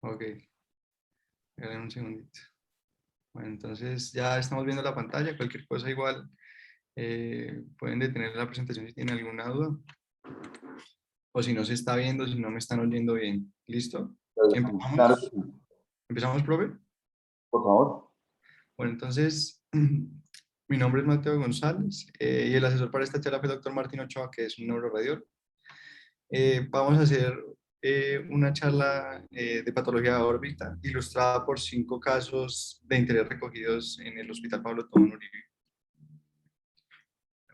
Ok, esperen un segundito. Bueno, entonces ya estamos viendo la pantalla. Cualquier cosa igual pueden detener la presentación si tienen alguna duda. O si no se está viendo, si no me están oyendo bien. ¿Listo? Claro que ¿Empezamos? sí. ¿Empezamos, profe? Por favor. Bueno, entonces, mi nombre es Mateo González y el asesor para esta charla fue el doctor Martín Ochoa, que es un neuroradiólogo. Vamos a hacer una charla de patología de órbita ilustrada por 5 casos de interés recogidos en el Hospital Pablo Tobón Uribe.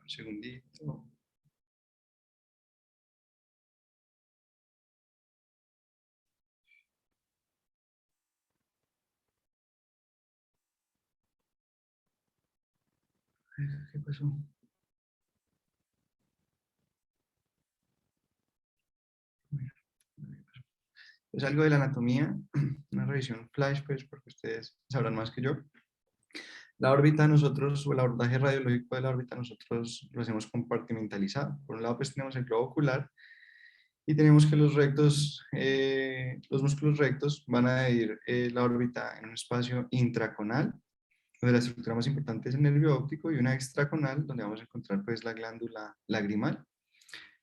Un segundito. ¿Qué pasó? Es algo de la anatomía, una revisión flash, pues, porque ustedes sabrán más que yo. La órbita nosotros, o el abordaje radiológico de la órbita, nosotros lo hacemos compartimentalizado. Por un lado, pues tenemos el globo ocular y tenemos que los rectos, los músculos rectos van a dividir la órbita en un espacio intraconal, donde la estructura más importante es el nervio óptico, y una extraconal, donde vamos a encontrar pues la glándula lagrimal.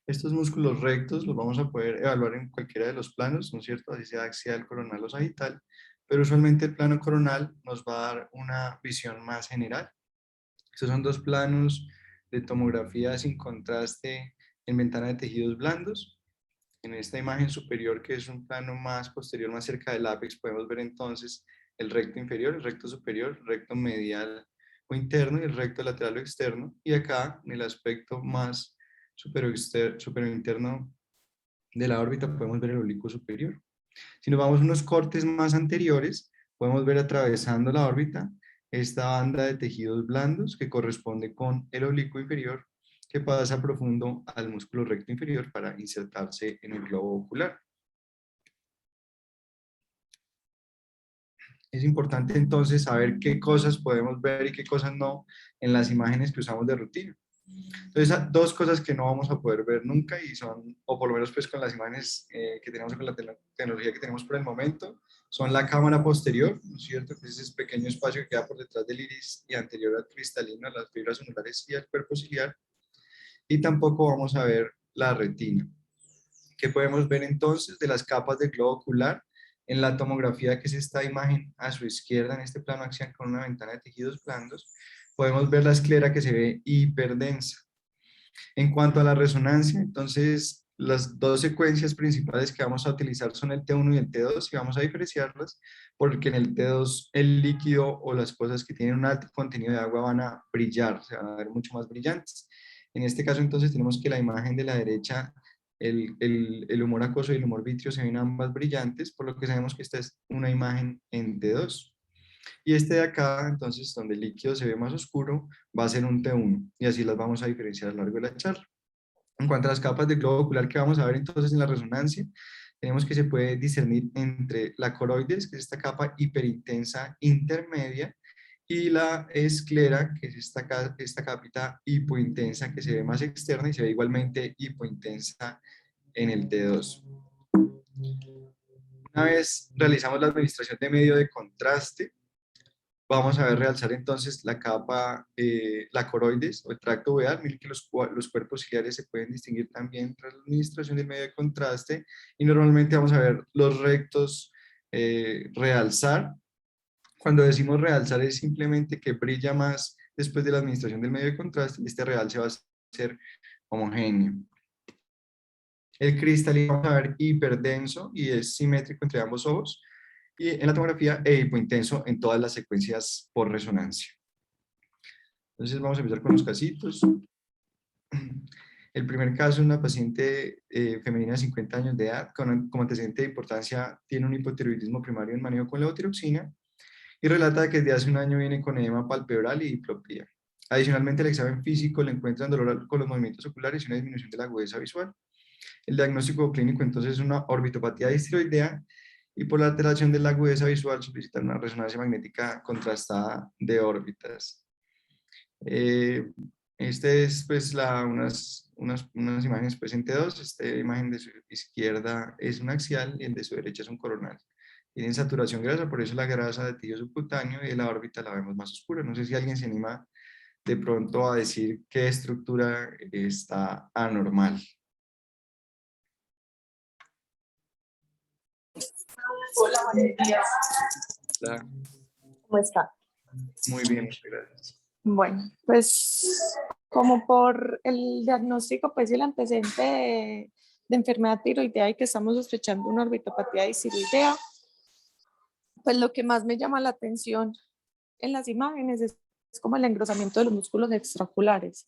Estos músculos rectos los vamos a poder evaluar en cualquiera de los planos, ¿no es cierto? Así sea axial, coronal o sagital, pero usualmente el plano coronal nos va a dar una visión más general. Estos son 2 planos de tomografía sin contraste en ventana de tejidos blandos. En esta imagen superior, que es un plano más posterior, más cerca del ápex, podemos ver entonces el recto inferior, el recto superior, el recto medial o interno y el recto lateral o externo. Y acá, en el aspecto más superior interno de la órbita, podemos ver el oblicuo superior. Si nos vamos unos cortes más anteriores, podemos ver atravesando la órbita esta banda de tejidos blandos que corresponde con el oblicuo inferior, que pasa profundo al músculo recto inferior para insertarse en el globo ocular. Es importante entonces saber qué cosas podemos ver y qué cosas no en las imágenes que usamos de rutina. Entonces, 2 cosas que no vamos a poder ver nunca y son, o por lo menos pues con las imágenes que tenemos, con la tecnología que tenemos por el momento, son la cámara posterior, ¿no es cierto? Que es ese pequeño espacio que queda por detrás del iris y anterior al cristalino, a las fibras celulares y al cuerpo ciliar. Y tampoco vamos a ver la retina. ¿Qué podemos ver entonces de las capas del globo ocular? En la tomografía, que es esta imagen a su izquierda, en este plano axial con una ventana de tejidos blandos, podemos ver la esclera que se ve hiperdensa. En cuanto a la resonancia, entonces las 2 secuencias principales que vamos a utilizar son el T1 y el T2 y vamos a diferenciarlas porque en el T2 el líquido o las cosas que tienen un alto contenido de agua van a brillar, se van a ver mucho más brillantes. En este caso entonces tenemos que la imagen de la derecha, el humor acuoso y el humor vítreo se ven ambas brillantes, por lo que sabemos que esta es una imagen en T2. Y este de acá, entonces, donde el líquido se ve más oscuro, va a ser un T1. Y así las vamos a diferenciar a lo largo de la charla. En cuanto a las capas de globo ocular que vamos a ver entonces en la resonancia, tenemos que se puede discernir entre la coroides, que es esta capa hiperintensa intermedia, y la esclera, que es esta capita hipointensa que se ve más externa y se ve igualmente hipointensa en el T2. Una vez realizamos la administración de medio de contraste, vamos a ver realzar entonces la capa, la coroides o el tracto uveal. Miren que los cuerpos ciliares se pueden distinguir también tras la administración del medio de contraste y normalmente vamos a ver los rectos realzar. Cuando decimos realzar es simplemente que brilla más después de la administración del medio de contraste y este realce va a ser homogéneo. El cristalino vamos a ver hiperdenso y es simétrico entre ambos ojos, y en la tomografía hipointenso en todas las secuencias por resonancia. Entonces vamos a empezar con los casitos. El primer caso es una paciente femenina de 50 años de edad, como antecedente de importancia tiene un hipotiroidismo primario en manejo con levotiroxina y relata que desde hace un año viene con edema palpebral y diplopía. Adicionalmente, el examen físico le encuentran dolor con los movimientos oculares y una disminución de la agudeza visual. El diagnóstico clínico entonces es una orbitopatía distiroidea y por la alteración de la agudeza visual solicitan una resonancia magnética contrastada de órbitas. Este es pues unas imágenes pues en T2. Esta imagen de su izquierda es un axial y el de su derecha es un coronal. tienen saturación grasa, por eso la grasa de tejido subcutáneo y de la órbita la vemos más oscura. No sé si alguien se anima de pronto a decir qué estructura está anormal. Hola, buenos días. Hola. ¿Cómo está? Muy bien, muchas gracias. Bueno, pues como por el diagnóstico pues y el antecedente de enfermedad tiroidea y que estamos sospechando una orbitopatía distiroidea, pues lo que más me llama la atención en las imágenes es como el engrosamiento de los músculos extraoculares,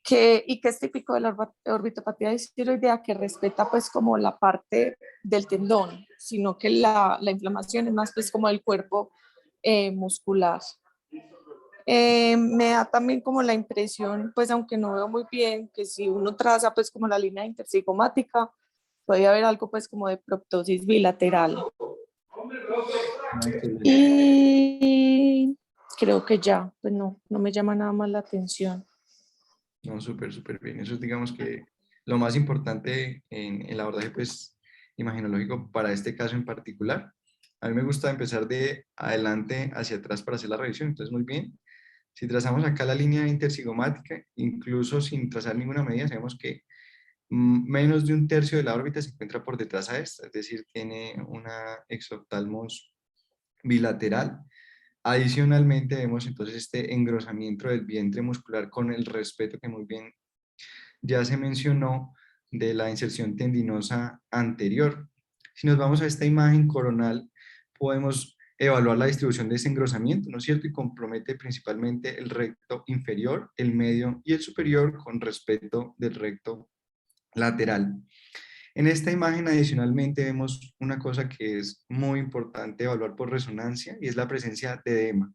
y que es típico de la orbitopatía distiroidea, que respeta pues como la parte del tendón, sino que la inflamación es más pues como del cuerpo muscular. Me da también como la impresión, pues aunque no veo muy bien, que si uno traza pues como la línea intercigomática, puede haber algo pues como de proptosis bilateral. Ah, excelente. Y creo que ya, pues no me llama nada más la atención. No, súper, súper bien. Eso es, digamos que lo más importante en el abordaje, pues, imaginológico para este caso en particular. A mí me gusta empezar de adelante hacia atrás para hacer la revisión, entonces muy bien. Si trazamos acá la línea intercigomática, incluso sin trazar ninguna medida, sabemos que menos de un tercio de la órbita se encuentra por detrás a esta, es decir, tiene una exoftalmos bilateral. Adicionalmente vemos entonces este engrosamiento del vientre muscular con el respeto que muy bien ya se mencionó de la inserción tendinosa anterior. Si nos vamos a esta imagen coronal, podemos evaluar la distribución de ese engrosamiento, ¿no es cierto? Y compromete principalmente el recto inferior, el medio y el superior con respecto del recto lateral. En esta imagen adicionalmente vemos una cosa que es muy importante evaluar por resonancia y es la presencia de edema.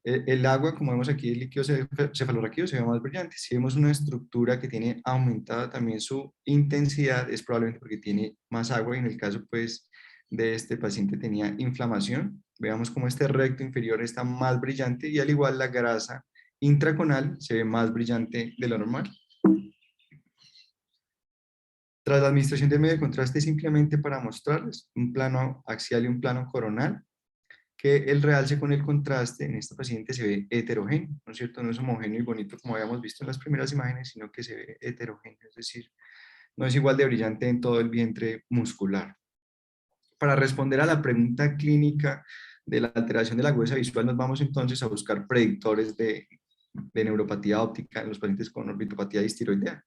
El agua, como vemos aquí, el líquido cefalorraquídeo se ve más brillante. Si vemos una estructura que tiene aumentada también su intensidad, es probablemente porque tiene más agua y en el caso pues de este paciente tenía inflamación. Veamos cómo este recto inferior está más brillante y al igual la grasa intraconal se ve más brillante de lo normal. Tras la administración del medio de contraste simplemente para mostrarles un plano axial y un plano coronal, que el realce con el contraste en esta paciente se ve heterogéneo, ¿no es cierto? No es homogéneo y bonito como habíamos visto en las primeras imágenes, sino que se ve heterogéneo, es decir, no es igual de brillante en todo el vientre muscular. Para responder a la pregunta clínica de la alteración de la agudeza visual, nos vamos entonces a buscar predictores de neuropatía óptica en los pacientes con orbitopatía distiroidea.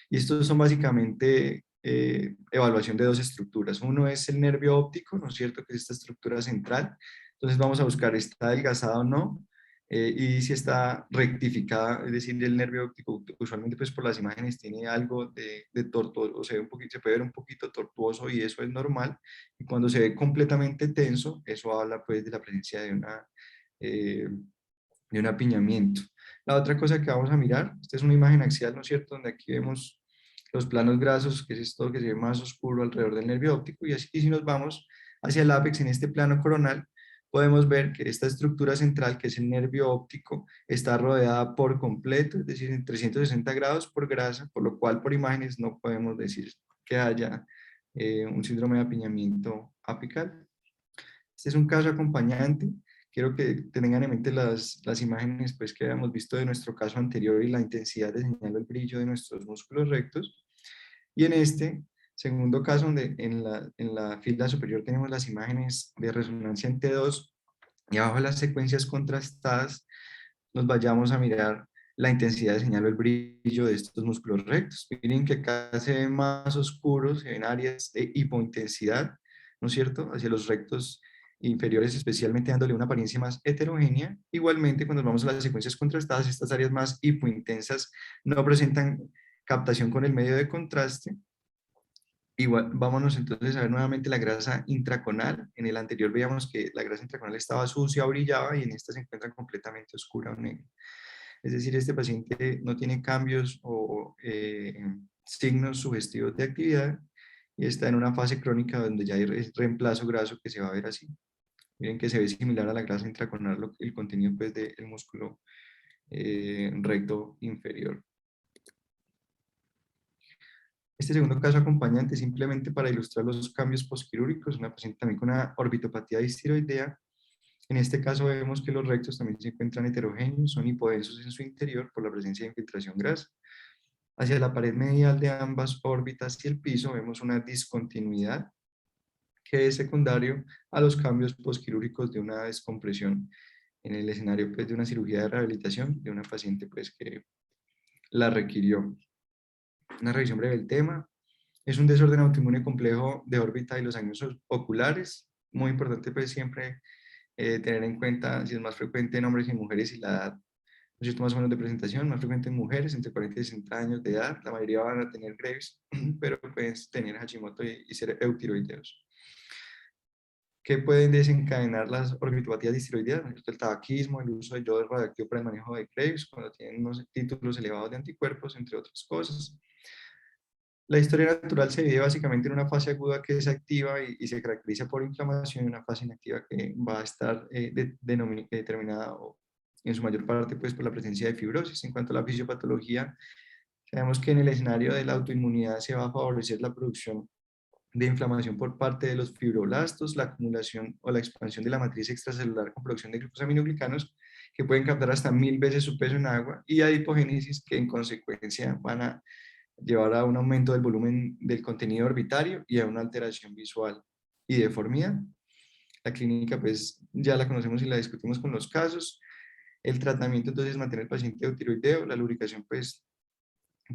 Y estos son básicamente evaluación de dos estructuras. Uno es el nervio óptico, ¿no es cierto? Que es esta estructura central. Entonces vamos a buscar, ¿está adelgazada o no? Y si está rectificada, es decir, el nervio óptico usualmente pues por las imágenes tiene algo de tortuoso, o se, ve un poquito, se puede ver un poquito tortuoso y eso es normal. Y cuando se ve completamente tenso, eso habla pues de la presencia de un apiñamiento. La otra cosa que vamos a mirar, esta es una imagen axial, ¿no es cierto? Donde aquí vemos los planos grasos, que es esto que se ve más oscuro alrededor del nervio óptico, y así si nos vamos hacia el ápex en este plano coronal, podemos ver que esta estructura central, que es el nervio óptico, está rodeada por completo, es decir, en 360 grados por grasa, por lo cual por imágenes no podemos decir que haya un síndrome de apiñamiento apical. Este es un caso acompañante. Quiero que tengan en mente las imágenes pues, que habíamos visto de nuestro caso anterior y la intensidad de señal del brillo de nuestros músculos rectos. Y en este segundo caso, donde en la fila superior tenemos las imágenes de resonancia en T2 y abajo las secuencias contrastadas, nos vayamos a mirar la intensidad de señal o el brillo de estos músculos rectos. Miren que acá se ven más oscuros, se ven áreas de hipointensidad, ¿no es cierto? Hacia los rectos inferiores, especialmente dándole una apariencia más heterogénea. Igualmente, cuando vamos a las secuencias contrastadas, estas áreas más hipointensas no presentan captación con el medio de contraste. Igual, vámonos entonces a ver nuevamente la grasa intraconal. En el anterior veíamos que la grasa intraconal estaba sucia o brillaba y en esta se encuentra completamente oscura o negra. Es decir, este paciente no tiene cambios o signos sugestivos de actividad y está en una fase crónica donde ya hay reemplazo graso que se va a ver así. Miren que se ve similar a la grasa intraconal el contenido pues, del músculo recto inferior. Este segundo caso acompañante, simplemente para ilustrar los cambios postquirúrgicos, una paciente también con una orbitopatía distiroidea. En este caso vemos que los rectos también se encuentran heterogéneos, son hipodensos en su interior por la presencia de infiltración grasa. Hacia la pared medial de ambas órbitas y el piso vemos una discontinuidad que es secundario a los cambios postquirúrgicos de una descompresión en el escenario pues, de una cirugía de rehabilitación de una paciente pues, que la requirió. Una revisión breve del tema. Es un desorden autoinmune complejo de órbita y los años oculares. Muy importante pues siempre tener en cuenta si es más frecuente en hombres y en mujeres y la edad, ¿no es cierto? Más o menos de presentación, más frecuente en mujeres entre 40 y 60 años de edad. La mayoría van a tener Graves, pero pueden tener Hashimoto y ser eutiroideos. ¿Qué pueden desencadenar las orbitopatías distiroideas? El tabaquismo, el uso de yodo radioactivo para el manejo de Graves, cuando tienen unos títulos elevados de anticuerpos, entre otras cosas. La historia natural se divide básicamente en una fase aguda que es activa y se caracteriza por inflamación, y una fase inactiva que va a estar determinada en su mayor parte pues, por la presencia de fibrosis. En cuanto a la fisiopatología, sabemos que en el escenario de la autoinmunidad se va a favorecer la producción de inflamación por parte de los fibroblastos, la acumulación o la expansión de la matriz extracelular con producción de glucosaminoglicanos que pueden captar hasta 1000 veces su peso en agua, y adipogénesis que en consecuencia van a llevar a un aumento del volumen del contenido orbitario y a una alteración visual y deformidad. La clínica pues ya la conocemos y la discutimos con los casos. El tratamiento entonces es mantener al paciente eutiroideo, la lubricación pues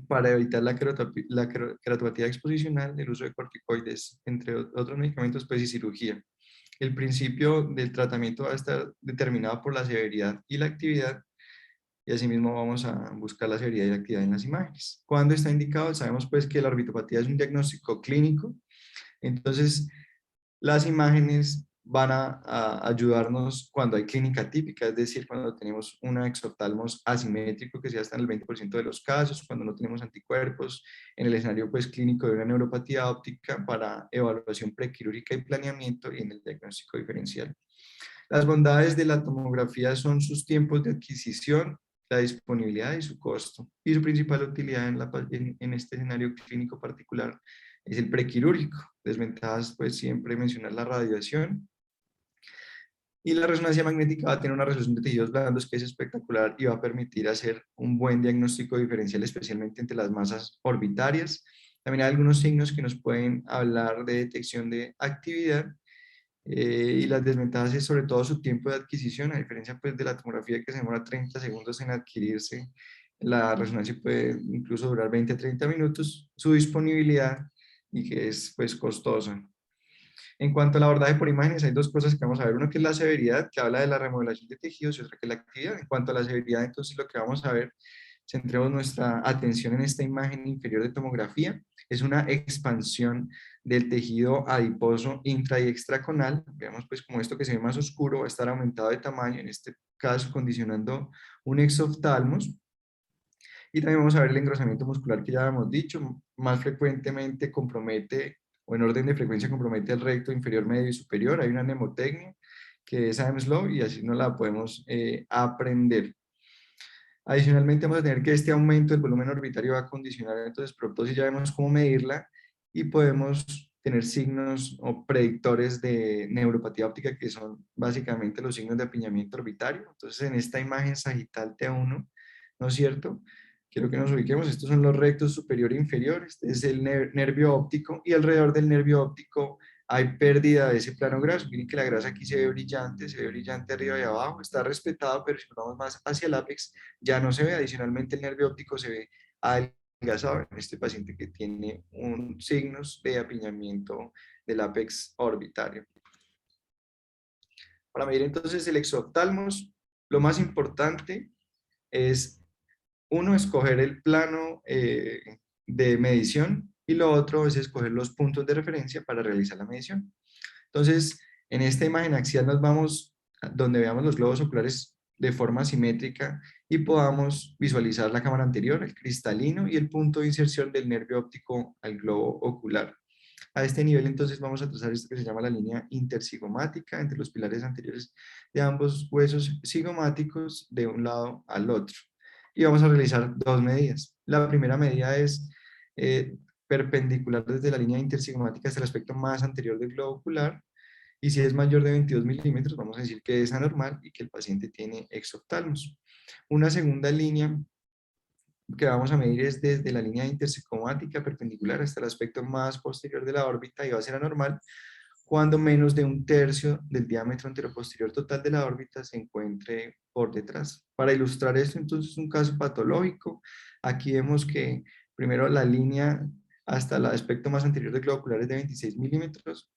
para evitar la queratopatía exposicional, el uso de corticoides, entre otros medicamentos pues y cirugía. El principio del tratamiento va a estar determinado por la severidad y la actividad, y asimismo vamos a buscar la severidad y la actividad en las imágenes. ¿Cuándo está indicado? Sabemos pues que la orbitopatía es un diagnóstico clínico, entonces las imágenes van a ayudarnos cuando hay clínica típica, es decir, cuando tenemos un exoftalmos asimétrico que sea hasta en el 20% de los casos, cuando no tenemos anticuerpos, en el escenario pues, clínico de una neuropatía óptica para evaluación prequirúrgica y planeamiento, y en el diagnóstico diferencial. Las bondades de la tomografía son sus tiempos de adquisición, la disponibilidad y su costo. Y su principal utilidad en este escenario clínico particular es el prequirúrgico. Desventajas, pues siempre mencionar la radiación. Y la resonancia magnética va a tener una resolución de tejidos blandos que es espectacular y va a permitir hacer un buen diagnóstico diferencial, especialmente entre las masas orbitarias. También hay algunos signos que nos pueden hablar de detección de actividad. Y las desventajas es sobre todo su tiempo de adquisición, a diferencia pues, de la tomografía que se demora 30 segundos en adquirirse, la resonancia puede incluso durar 20 a 30 minutos, su disponibilidad y que es pues costosa. En cuanto al abordaje por imágenes, hay dos cosas que vamos a ver. Uno que es la severidad, que habla de la remodelación de tejidos, y otra que es la actividad. En cuanto a la severidad, entonces lo que vamos a ver, centremos nuestra atención en esta imagen inferior de tomografía, es una expansión del tejido adiposo intra y extraconal. Veamos pues como esto que se ve más oscuro va a estar aumentado de tamaño, en este caso condicionando un exoftalmos. Y también vamos a ver el engrosamiento muscular que ya habíamos dicho, más frecuentemente compromete, o en orden de frecuencia compromete el recto inferior, medio y superior. Hay una mnemotecnia que es AMSLOW y así no la podemos aprender. Adicionalmente vamos a tener que este aumento del volumen orbitario va a condicionar entonces proptosis, ya vemos cómo medirla y podemos tener signos o predictores de neuropatía óptica que son básicamente los signos de apiñamiento orbitario. Entonces en esta imagen sagital T1, ¿no es cierto? Quiero que nos ubiquemos, estos son los rectos superior e inferior, este es el nervio óptico y alrededor del nervio óptico hay pérdida de ese plano graso. Miren que la grasa aquí se ve brillante arriba y abajo, está respetado, pero si nos vamos más hacia el ápex ya no se ve. Adicionalmente el nervio óptico se ve adelgazado en este paciente que tiene signos de apiñamiento del ápex orbitario. Para medir entonces el exoftalmos, lo más importante es uno, escoger el plano de medición, y lo otro es escoger los puntos de referencia para realizar la medición. Entonces, en esta imagen axial nos vamos donde veamos los globos oculares de forma simétrica y podamos visualizar la cámara anterior, el cristalino y el punto de inserción del nervio óptico al globo ocular. A este nivel entonces vamos a trazar esto que se llama la línea intercigomática entre los pilares anteriores de ambos huesos cigomáticos de un lado al otro. Y vamos a realizar dos medidas. La primera medida es perpendicular desde la línea intersigmática hasta el aspecto más anterior del globo ocular, y si es mayor de 22 milímetros, vamos a decir que es anormal y que el paciente tiene exoftalmos. Una segunda línea que vamos a medir es desde la línea intersigmática perpendicular hasta el aspecto más posterior de la órbita y va a ser anormal cuando menos de un tercio del diámetro anteroposterior total de la órbita se encuentre por detrás. Para ilustrar esto, entonces, un caso patológico, aquí vemos que primero la línea hasta el aspecto más anterior del globo ocular es de 26 milímetros,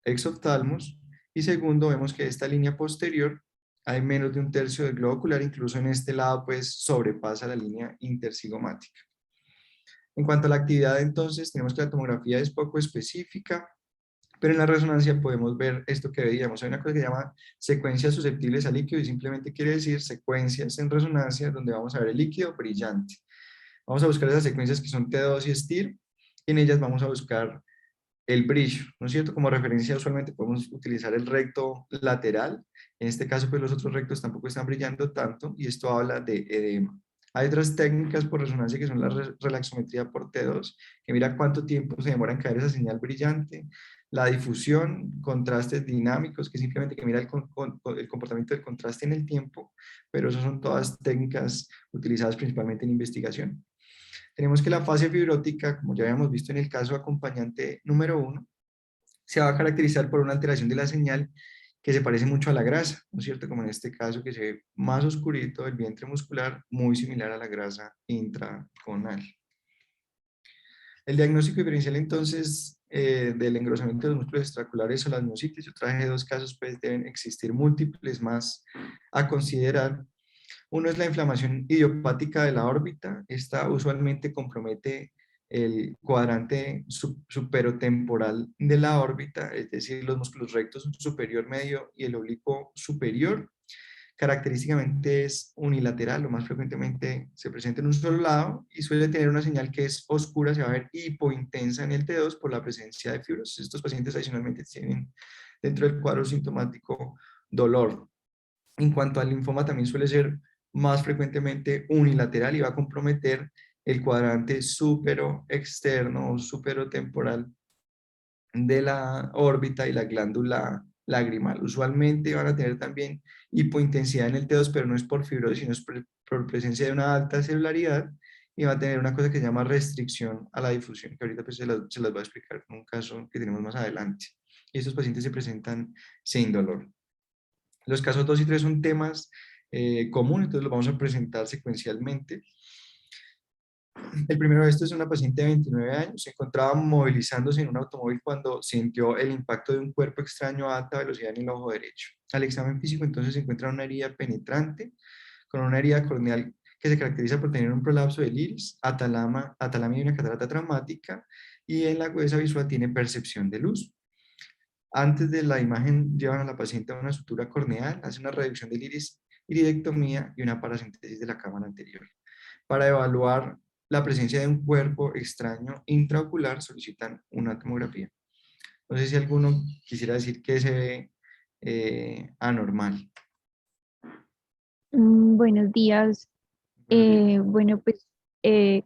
exoftalmos, y segundo, vemos que esta línea posterior hay menos de un tercio del globo ocular, incluso en este lado pues sobrepasa la línea intercigomática. En cuanto a la actividad, entonces, tenemos que la tomografía es poco específica, pero en la resonancia podemos ver esto que veíamos. Hay una cosa que se llama secuencias susceptibles a líquido y simplemente quiere decir secuencias en resonancia donde vamos a ver el líquido brillante. Vamos a buscar esas secuencias que son T2 y STIR, y en ellas vamos a buscar el brillo, ¿no es cierto? Como referencia usualmente podemos utilizar el recto lateral. En este caso, pues los otros rectos tampoco están brillando tanto y esto habla de edema. Hay otras técnicas por resonancia que son la relaxometría por T2, que mira cuánto tiempo se demora en caer esa señal brillante, la difusión, contrastes dinámicos, que simplemente que mira el comportamiento del contraste en el tiempo, pero esas son todas técnicas utilizadas principalmente en investigación. Tenemos que la fase fibrótica, como ya habíamos visto en el caso acompañante número 1, se va a caracterizar por una alteración de la señal que se parece mucho a la grasa, ¿no es cierto? Como en este caso que se ve más oscurito el vientre muscular, muy similar a la grasa intraconal. El diagnóstico diferencial entonces del engrosamiento de los músculos extraculares o las miositis, yo traje dos casos, pues deben existir múltiples más a considerar. Uno es la inflamación idiopática de la órbita. Esta usualmente compromete el cuadrante superotemporal de la órbita, es decir, los músculos rectos superior, medio y el oblicuo superior. Característicamente es unilateral, lo más frecuentemente se presenta en un solo lado y suele tener una señal que es oscura, se va a ver hipointensa en el T2 por la presencia de fibrosis. Estos pacientes adicionalmente tienen dentro del cuadro sintomático dolor. En cuanto al linfoma, también suele ser más frecuentemente unilateral y va a comprometer el cuadrante supero externo o superotemporal de la órbita y la glándula lagrimal. Usualmente van a tener también hipointensidad en el T2, pero no es por fibrosis, sino es por presencia de una alta celularidad, y va a tener una cosa que se llama restricción a la difusión, que ahorita pues se las voy a explicar con un caso que tenemos más adelante. Y estos pacientes se presentan sin dolor. Los casos 2 y 3 son temas comunes, entonces los vamos a presentar secuencialmente. El primero de estos es una paciente de 29 años, se encontraba movilizándose en un automóvil cuando sintió el impacto de un cuerpo extraño a alta velocidad en el ojo derecho. Al examen físico entonces se encuentra una herida penetrante, con una herida corneal que se caracteriza por tener un prolapso del iris, atalamia y una catarata traumática, y en la agudeza visual tiene percepción de luz. Antes de la imagen llevan a la paciente a una sutura corneal, hace una reducción del iris, iridectomía y una paracentesis de la cámara anterior. Para evaluar la presencia de un cuerpo extraño intraocular solicitan una tomografía. No sé si alguno quisiera decir que se ve anormal. Buenos días. Buenos días. Bueno, pues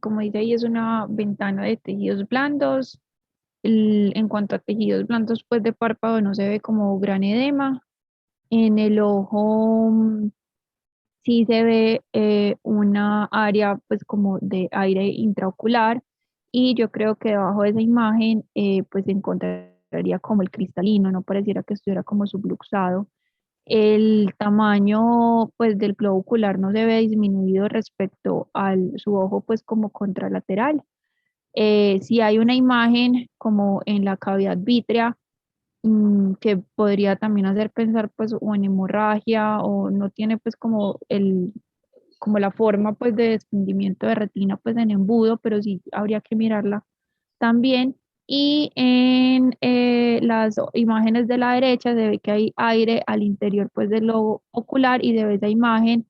como dice ahí, es una ventana de tejidos blandos. En cuanto a tejidos blandos, pues de párpado no se ve como gran edema. En el ojo sí se ve una área pues como de aire intraocular, y yo creo que debajo de esa imagen pues se encontraría como el cristalino, no pareciera que estuviera como subluxado. El tamaño pues del globo ocular no se ve disminuido respecto al su ojo pues como contralateral. Si hay una imagen como en la cavidad vítrea, que podría también hacer pensar pues o en hemorragia, o no tiene pues como la forma pues de desprendimiento de retina pues en embudo, pero sí habría que mirarla también. Y en las imágenes de la derecha se ve que hay aire al interior pues del globo ocular, y de esa imagen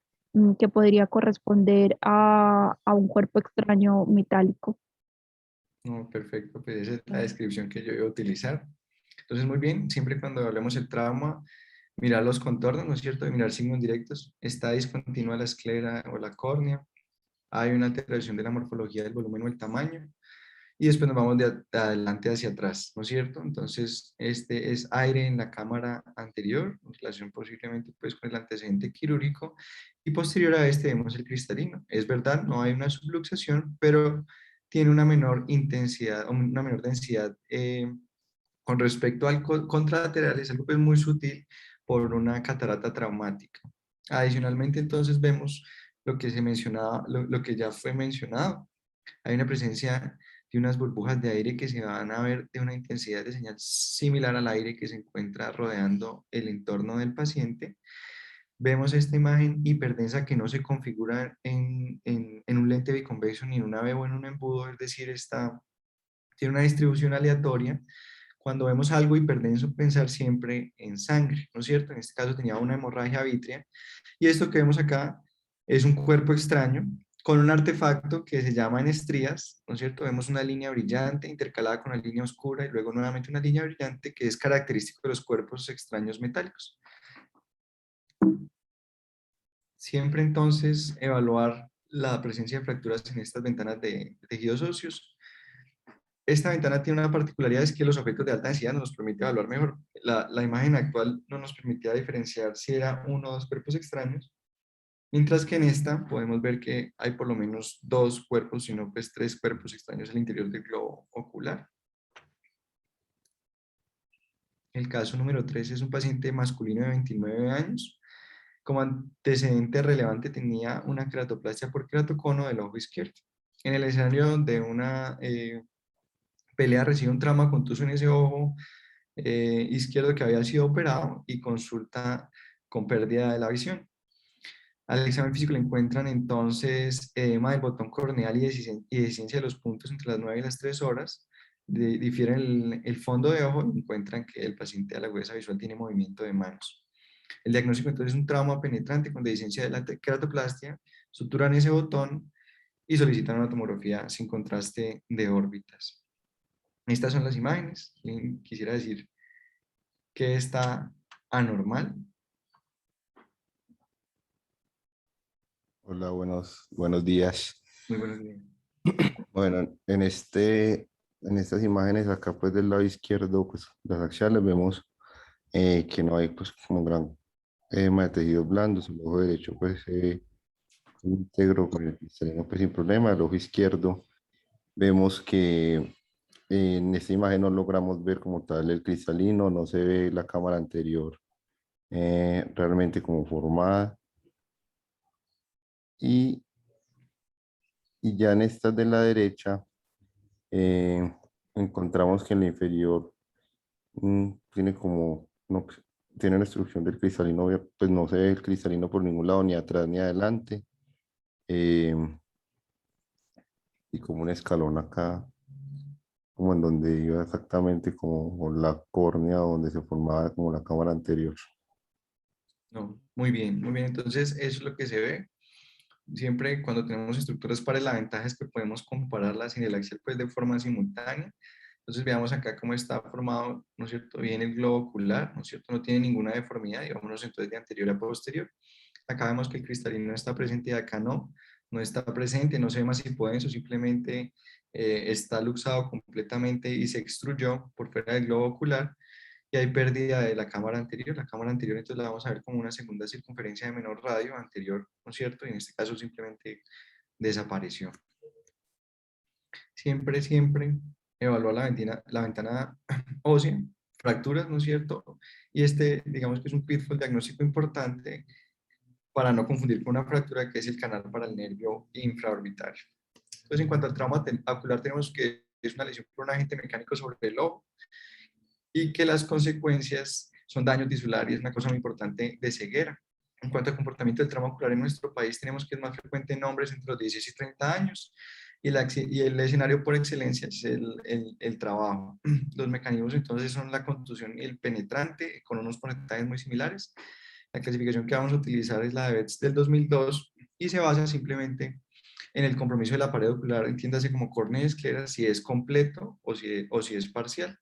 que podría corresponder a un cuerpo extraño metálico. No, perfecto, pues esa es la descripción que yo iba a utilizar. Entonces, muy bien, siempre cuando hablemos del trauma, mirar los contornos, ¿no es cierto? De mirar signos directos. Está discontinua la esclera o la córnea. Hay una alteración de la morfología del volumen o el tamaño. y después nos vamos de adelante hacia atrás, ¿no es cierto? Entonces, este es aire en la cámara anterior, en relación posiblemente pues con el antecedente quirúrgico, y posterior a este vemos el cristalino. Es verdad, no hay una subluxación, pero tiene una menor intensidad, una menor densidad con respecto al contralateral, es algo pues muy sutil por una catarata traumática. Adicionalmente, entonces vemos lo que se mencionaba, lo que ya fue mencionado. Hay una presencia de unas burbujas de aire que se van a ver de una intensidad de señal similar al aire que se encuentra rodeando el entorno del paciente. Vemos esta imagen hiperdensa que no se configura en un lente biconvexo ni en una veo o en un embudo, es decir, tiene una distribución aleatoria. Cuando vemos algo hiperdenso, pensar siempre en sangre, ¿no es cierto? En este caso tenía una hemorragia vítrea. Y esto que vemos acá es un cuerpo extraño con un artefacto que se llama en estrías, ¿no es cierto? Vemos una línea brillante intercalada con una línea oscura y luego nuevamente una línea brillante que es característico de los cuerpos extraños metálicos. Siempre entonces evaluar la presencia de fracturas en estas ventanas de tejidos óseos. Esta ventana tiene una particularidad, es que los objetos de alta densidad nos permite evaluar mejor. La imagen actual no nos permitía diferenciar si era uno o dos cuerpos extraños, mientras que en esta podemos ver que hay por lo menos dos cuerpos, sino pues tres cuerpos extraños al interior del globo ocular. El caso número 3 es un paciente masculino de 29 años. Como antecedente relevante tenía una queratoplastia por queratocono del ojo izquierdo. En el escenario de una pelea recibe un trauma contuso en ese ojo izquierdo que había sido operado y consulta con pérdida de la visión. Al examen físico le encuentran entonces edema del botón corneal y deficiencia de los puntos entre las 9 y las 3 horas. Difieren el fondo de ojo y encuentran que el paciente a la agudeza visual tiene movimiento de manos. El diagnóstico entonces es un trauma penetrante con deficiencia de la queratoplastia, suturan ese botón y solicitan una tomografía sin contraste de órbitas. Estas son las imágenes. Quisiera decir que está anormal. Hola, buenos días. Muy buenos días. Bueno, en estas imágenes acá pues del lado izquierdo, pues las axiales vemos que no hay pues como gran edema de tejidos blandos. El ojo derecho pues íntegro con el cristalino pues sin problema. El ojo izquierdo vemos que en esta imagen no logramos ver como tal el cristalino, no se ve la cámara anterior realmente como formada. Y ya en estas de la derecha eh, encontramos que en la inferior tiene como, no, tiene la instrucción del cristalino, pues no se ve el cristalino por ningún lado, ni atrás ni adelante. eh, y como un escalón acá, como en donde iba exactamente como la córnea, donde se formaba como la cámara anterior. No, muy bien, muy bien. Entonces, eso es lo que se ve. Siempre cuando tenemos estructuras pares, la ventaja es que podemos compararlas en el axial pues, de forma simultánea. Entonces, veamos acá cómo está formado, ¿no es cierto? Bien el globo ocular, ¿no es cierto? No tiene ninguna deformidad, y vámonos entonces de anterior a posterior. Acá vemos que el cristalino está presente y acá no está presente, no se ve más hipodenso, simplemente está luxado completamente y se extruyó por fuera del globo ocular. Y hay pérdida de la cámara anterior. La cámara anterior entonces la vamos a ver como una segunda circunferencia de menor radio anterior, ¿no es cierto? Y en este caso simplemente desapareció. Siempre, siempre evaluar la ventana ósea, fracturas, ¿no es cierto? Y digamos que es un pitfall diagnóstico importante para no confundir con una fractura que es el canal para el nervio infraorbitario. Entonces, en cuanto al trauma ocular, tenemos que es una lesión por un agente mecánico sobre el ojo, y que las consecuencias son daño tisular y es una cosa muy importante de ceguera. En cuanto al comportamiento del trauma ocular en nuestro país, tenemos que es más frecuente en hombres entre los 16 y 30 años y el escenario por excelencia es el trabajo. Los mecanismos entonces son la contusión y el penetrante con unos porcentajes muy similares. La clasificación que vamos a utilizar es la de Betz del 2002 y se basa simplemente en el compromiso de la pared ocular, entiéndase como córnea y esclera, si es completo o si es parcial.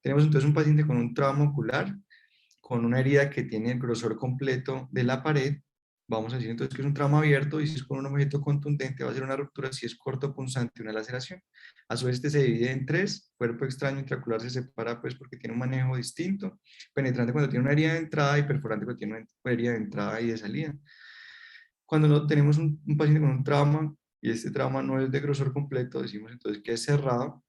Tenemos entonces un paciente con un trauma ocular, con una herida que tiene el grosor completo de la pared Vamos a decir entonces que es un trauma abierto y si es con un objeto contundente va a ser una ruptura, si es corto punzante una laceración. A su vez este se divide en tres, cuerpo extraño intraocular se separa pues porque tiene un manejo distinto, penetrante cuando tiene una herida de entrada y perforante cuando tiene una herida de entrada y de salida. Cuando no tenemos un paciente con un trauma y este trauma no es de grosor completo, decimos entonces que es cerrado.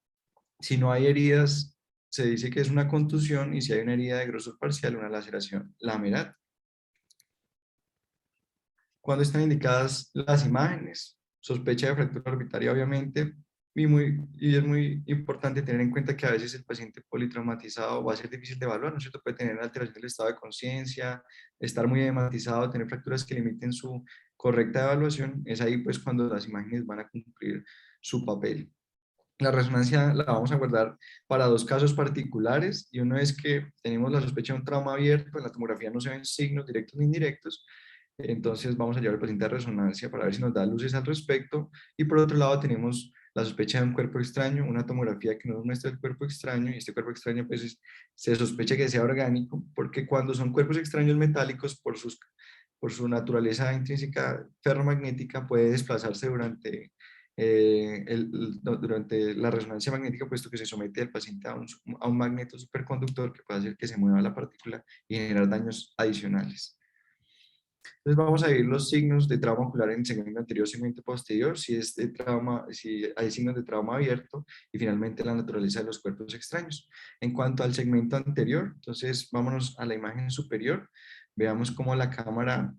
Si no hay heridas, se dice que es una contusión y si hay una herida de grosor parcial, una laceración lameral. ¿Cuándo están indicadas las imágenes? Sospecha de fractura orbitaria, obviamente, y es muy importante tener en cuenta que a veces el paciente politraumatizado va a ser difícil de evaluar, ¿no es cierto? Puede tener alteración del estado de conciencia, estar muy edematizado, tener fracturas que limiten su correcta evaluación. Es ahí pues cuando las imágenes van a cumplir su papel. La resonancia la vamos a guardar para dos casos particulares y uno es que tenemos la sospecha de un trauma abierto, en la tomografía no se ven signos directos ni indirectos, entonces vamos a llevar al paciente a resonancia para ver si nos da luces al respecto y por otro lado tenemos la sospecha de un cuerpo extraño, una tomografía que nos muestra el cuerpo extraño y este cuerpo extraño pues se sospecha que sea orgánico porque cuando son cuerpos extraños metálicos por su naturaleza intrínseca ferromagnética puede desplazarse durante la resonancia magnética, puesto que se somete al paciente a un magneto superconductor que puede hacer que se mueva la partícula y generar daños adicionales. Entonces vamos a ver los signos de trauma ocular en segmento anterior, segmento posterior, si hay signos de trauma abierto y finalmente la naturaleza de los cuerpos extraños. En cuanto al segmento anterior, entonces vámonos a la imagen superior, veamos cómo la cámara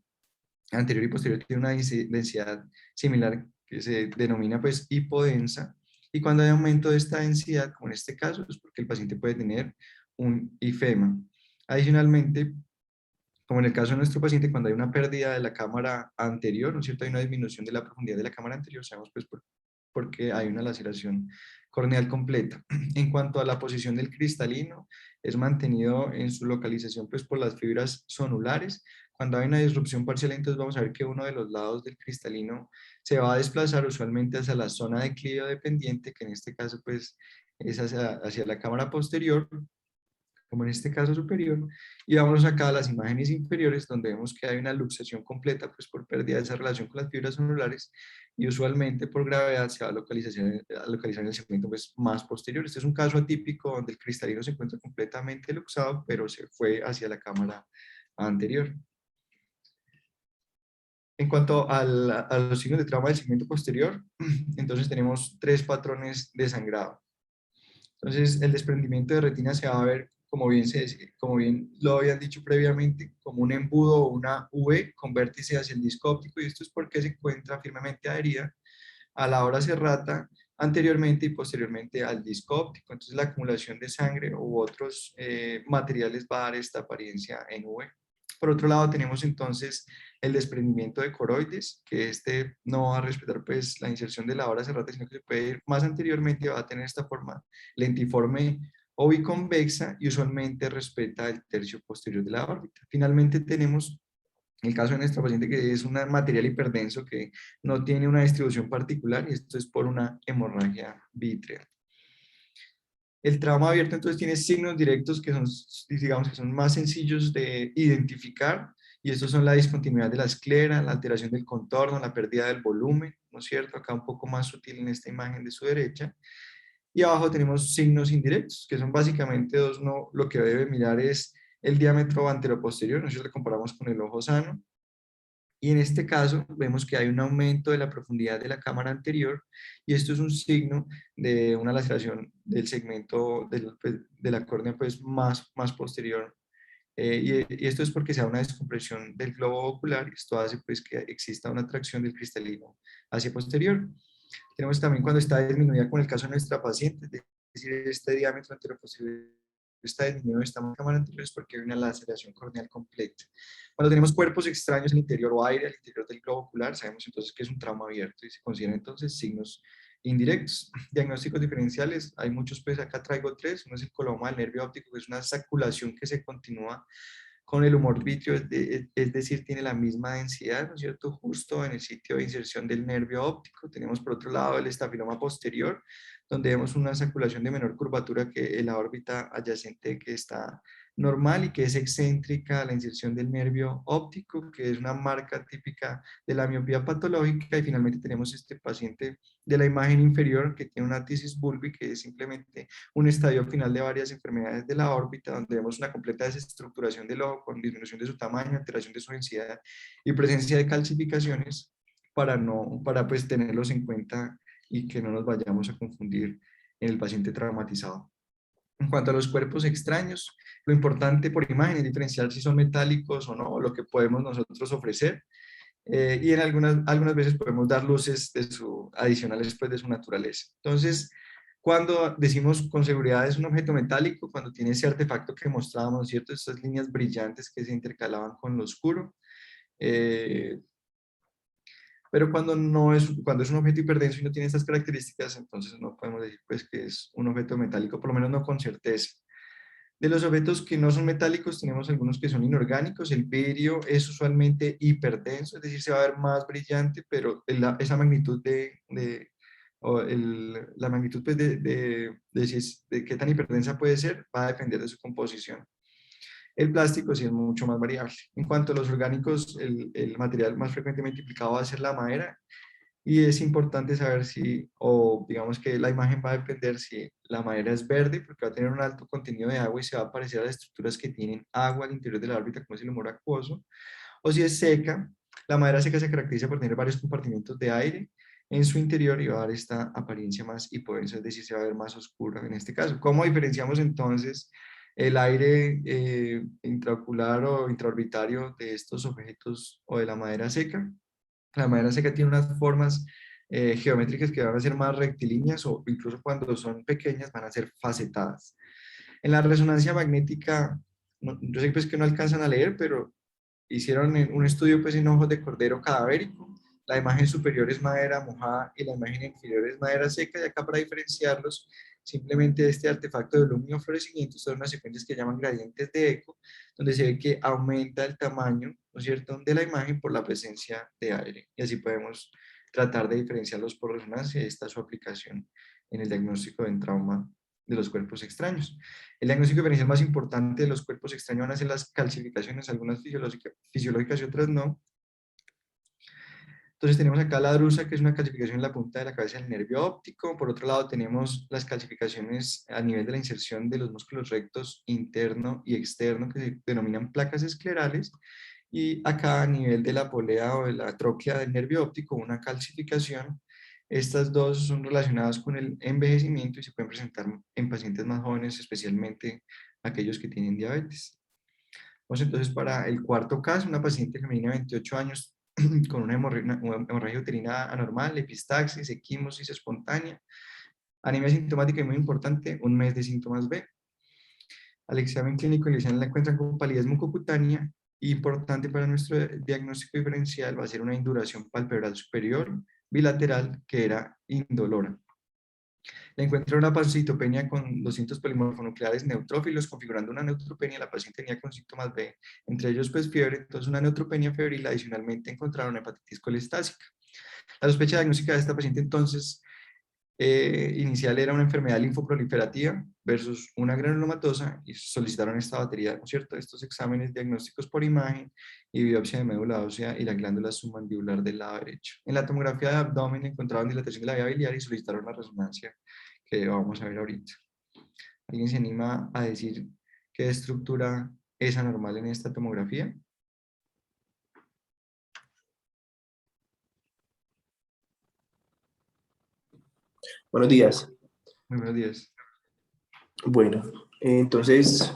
anterior y posterior tiene una densidad similar que se denomina pues hipodensa y cuando hay aumento de esta densidad, como en este caso, es porque el paciente puede tener un ifema. Adicionalmente, como en el caso de nuestro paciente, cuando hay una pérdida de la cámara anterior, ¿no es cierto? Hay una disminución de la profundidad de la cámara anterior, sabemos pues porque hay una laceración corneal completa. En cuanto a la posición del cristalino, es mantenido en su localización pues por las fibras zonulares. Cuando hay una disrupción parcial, entonces vamos a ver que uno de los lados del cristalino se va a desplazar usualmente hacia la zona de clío dependiente, que en este caso pues es hacia la cámara posterior, como en este caso superior, y vamos acá a las imágenes inferiores donde vemos que hay una luxación completa pues por pérdida de esa relación con las fibras zonulares y usualmente por gravedad se va a localizar en el segmento pues más posterior. Este es un caso atípico donde el cristalino se encuentra completamente luxado pero se fue hacia la cámara anterior. En cuanto a los signos de trauma del segmento posterior, entonces tenemos tres patrones de sangrado. Entonces, el desprendimiento de retina se va a ver, como bien lo habían dicho previamente, como un embudo o una V con vértice hacia el disco óptico, y esto es porque se encuentra firmemente adherida a la hora serrata anteriormente y posteriormente al disco óptico. Entonces, la acumulación de sangre u otros materiales va a dar esta apariencia en V. Por otro lado, tenemos entonces el desprendimiento de coroides, que este no va a respetar pues la inserción de la hora serrata, sino que se puede ir más anteriormente, va a tener esta forma lentiforme o biconvexa y usualmente respeta el tercio posterior de la órbita. Finalmente tenemos el caso de nuestra paciente que es un material hiperdenso que no tiene una distribución particular y esto es por una hemorragia vítrea. El trauma abierto entonces tiene signos directos que son, digamos, que son más sencillos de identificar y estos son la discontinuidad de la esclera, la alteración del contorno, la pérdida del volumen, ¿no es cierto? Acá un poco más sutil en esta imagen de su derecha. Y abajo tenemos signos indirectos, que son básicamente dos, no, lo que debe mirar es el diámetro anteroposterior, nosotros le comparamos con el ojo sano, y en este caso vemos que hay un aumento de la profundidad de la cámara anterior y esto es un signo de una laceración del segmento de la córnea pues, más posterior. Y esto es porque se da una descompresión del globo ocular y esto hace pues, que exista una tracción del cristalino hacia posterior. Tenemos también cuando está disminuida, con el caso de nuestra paciente, es decir, este diámetro anteroposterior está disminuido de esta cámara anterior es porque hay una laceración corneal completa. Cuando tenemos cuerpos extraños al interior o aire al interior del globo ocular, sabemos entonces que es un trauma abierto y se consideran entonces signos indirectos. Diagnósticos diferenciales, hay muchos, pues acá traigo tres. Uno es el coloma del nervio óptico, que es una saculación que se continúa con el humor vítreo, es decir, tiene la misma densidad, ¿no es cierto? Justo en el sitio de inserción del nervio óptico. Tenemos por otro lado el estafiloma posterior, donde vemos una saculación de menor curvatura que la órbita adyacente que está normal y que es excéntrica a la inserción del nervio óptico, que es una marca típica de la miopía patológica. Y finalmente tenemos este paciente de la imagen inferior que tiene una tisis bulbi, que es simplemente un estadio final de varias enfermedades de la órbita, donde vemos una completa desestructuración del ojo con disminución de su tamaño, alteración de su densidad y presencia de calcificaciones para pues tenerlos en cuenta y que no nos vayamos a confundir en el paciente traumatizado. En cuanto a los cuerpos extraños, lo importante por imagen es diferenciar si son metálicos o no, lo que podemos nosotros ofrecer. Y en algunas veces podemos dar luces adicionales pues, de su naturaleza. Entonces, cuando decimos con seguridad es un objeto metálico, cuando tiene ese artefacto que mostrábamos, ¿cierto? Estas líneas brillantes que se intercalaban con lo oscuro. Pero cuando es un objeto hiperdenso y no tiene estas características, entonces no podemos decir pues, que es un objeto metálico, por lo menos no con certeza. De los objetos que no son metálicos, tenemos algunos que son inorgánicos. El vidrio es usualmente hiperdenso, es decir, se va a ver más brillante, pero esa magnitud la magnitud pues, de qué tan hiperdensa puede ser va a depender de su composición. El plástico sí es mucho más variable. En cuanto a los orgánicos, el material más frecuentemente implicado va a ser la madera, y es importante saber si, o digamos que la imagen va a depender si la madera es verde, porque va a tener un alto contenido de agua y se va a parecer a las estructuras que tienen agua al interior de la órbita, como es el humor acuoso, o si es seca. La madera seca se caracteriza por tener varios compartimentos de aire en su interior y va a dar esta apariencia más hipodensa, es decir, se va a ver más oscura en este caso. ¿Cómo diferenciamos entonces el aire intraocular o intraorbitario de estos objetos o de la madera seca? La madera seca tiene unas formas geométricas que van a ser más rectilíneas o incluso cuando son pequeñas van a ser facetadas. En la resonancia magnética, yo sé pues, que no alcanzan a leer, pero hicieron un estudio pues, en ojos de cordero cadavérico. La imagen superior es madera mojada y la imagen inferior es madera seca, y acá para diferenciarlos, simplemente este artefacto de luminofluorescimiento son unas secuencias que llaman gradientes de eco, donde se ve que aumenta el tamaño, ¿no es cierto?, de la imagen por la presencia de aire. Y así podemos tratar de diferenciarlos por resonancia, y esta es su aplicación en el diagnóstico de trauma de los cuerpos extraños. El diagnóstico diferencial más importante de los cuerpos extraños van a ser las calcificaciones, algunas fisiológicas y otras no. Entonces tenemos acá la drusa, que es una calcificación en la punta de la cabeza del nervio óptico. Por otro lado tenemos las calcificaciones a nivel de la inserción de los músculos rectos interno y externo, que se denominan placas esclerales. Y acá a nivel de la polea o de la tróquea del nervio óptico, una calcificación. Estas dos son relacionadas con el envejecimiento y se pueden presentar en pacientes más jóvenes, especialmente aquellos que tienen diabetes. Vamos entonces para el cuarto caso, una paciente femenina de 28 años con una hemorragia uterina anormal, epistaxis, equimosis espontánea, anemia sintomática y muy importante, un mes de síntomas B. Al examen clínico inicial la encuentran con palidez mucocutánea. Importante para nuestro diagnóstico diferencial va a ser una induración palpebral superior bilateral que era indolora. Le encuentran una pancitopenia con 200 polimorfonucleares neutrófilos, configurando una neutropenia. La paciente tenía con síntomas B, entre ellos pues fiebre, entonces una neutropenia febril. Adicionalmente encontraron una hepatitis colestásica. La sospecha diagnóstica de esta paciente entonces inicial era una enfermedad linfoproliferativa versus una granulomatosa, y solicitaron esta batería, ¿no es cierto?, estos exámenes diagnósticos por imagen y biopsia de médula ósea y la glándula submandibular del lado derecho. En la tomografía de abdomen encontraron dilatación de la vía biliar y solicitaron la resonancia que vamos a ver ahorita. ¿Alguien se anima a decir qué estructura es anormal en esta tomografía? Buenos días. Muy buenos días. Bueno, entonces,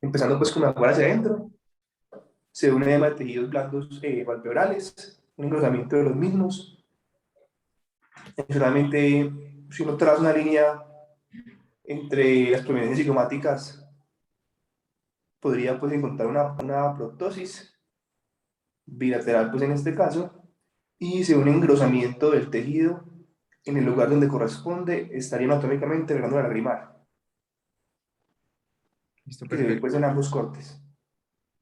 empezando pues con la cual hacia adentro, se une edema de tejidos blandos palpebrales, un engrosamiento de los mismos. Solamente, si uno traza una línea entre las prominencias cigomáticas, podría pues encontrar una proptosis bilateral, pues en este caso, y se une un engrosamiento del tejido en el lugar donde corresponde, estaría anatómicamente la glándula lagrimal, Listo, que se ve perfecto. pues en ambos cortes.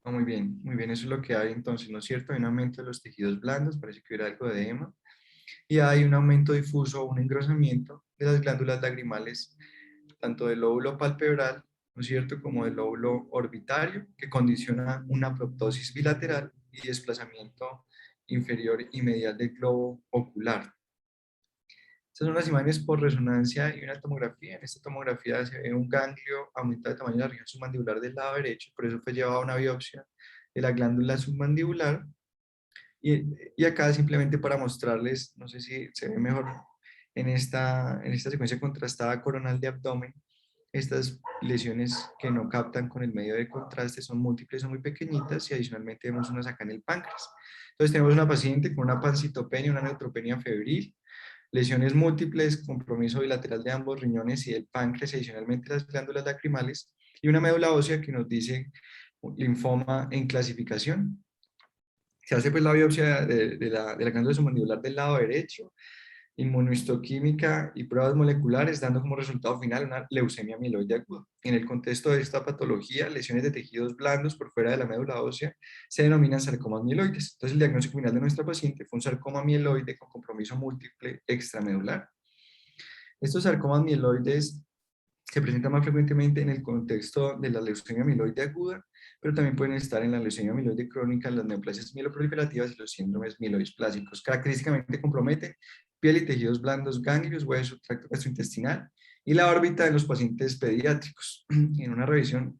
Muy bien, eso es lo que hay entonces, ¿no es cierto? Hay un aumento de los tejidos blandos, parece que hubiera algo de edema, y hay un aumento difuso o un engrosamiento de las glándulas lagrimales, tanto del lóbulo palpebral ¿no es cierto? Como el lóbulo orbitario, que condiciona una proptosis bilateral y desplazamiento inferior y medial del globo ocular. Estas son las imágenes por resonancia y una tomografía. En esta tomografía se ve un ganglio aumentado de tamaño de la región submandibular del lado derecho, por eso fue llevada a una biopsia de la glándula submandibular. Y acá simplemente para mostrarles, no sé si se ve mejor en esta secuencia contrastada coronal de abdomen, estas lesiones que no captan con el medio de contraste son múltiples, son muy pequeñitas y adicionalmente vemos unas acá en el páncreas. Entonces tenemos una paciente con una pancitopenia, una neutropenia febril, lesiones múltiples, compromiso bilateral de ambos riñones y del páncreas y adicionalmente las glándulas lacrimales y una médula ósea que nos dice linfoma en clasificación. Se hace pues la biopsia de la glándula submandibular del lado derecho, inmunohistoquímica y pruebas moleculares, dando como resultado final una leucemia mieloide aguda. En el contexto de esta patología, lesiones de tejidos blandos por fuera de la médula ósea se denominan sarcomas mieloides. Entonces, el diagnóstico final de nuestra paciente fue un sarcoma mieloide con compromiso múltiple extramedular. Estos sarcomas mieloides se presentan más frecuentemente en el contexto de la leucemia mieloide aguda, pero también pueden estar en la leucemia mieloide crónica, las neoplasias mieloproliferativas y los síndromes mieloisplásicos. Característicamente comprometen piel y tejidos blandos, ganglios, hueso, tracto gastrointestinal y la órbita de los pacientes pediátricos. En una revisión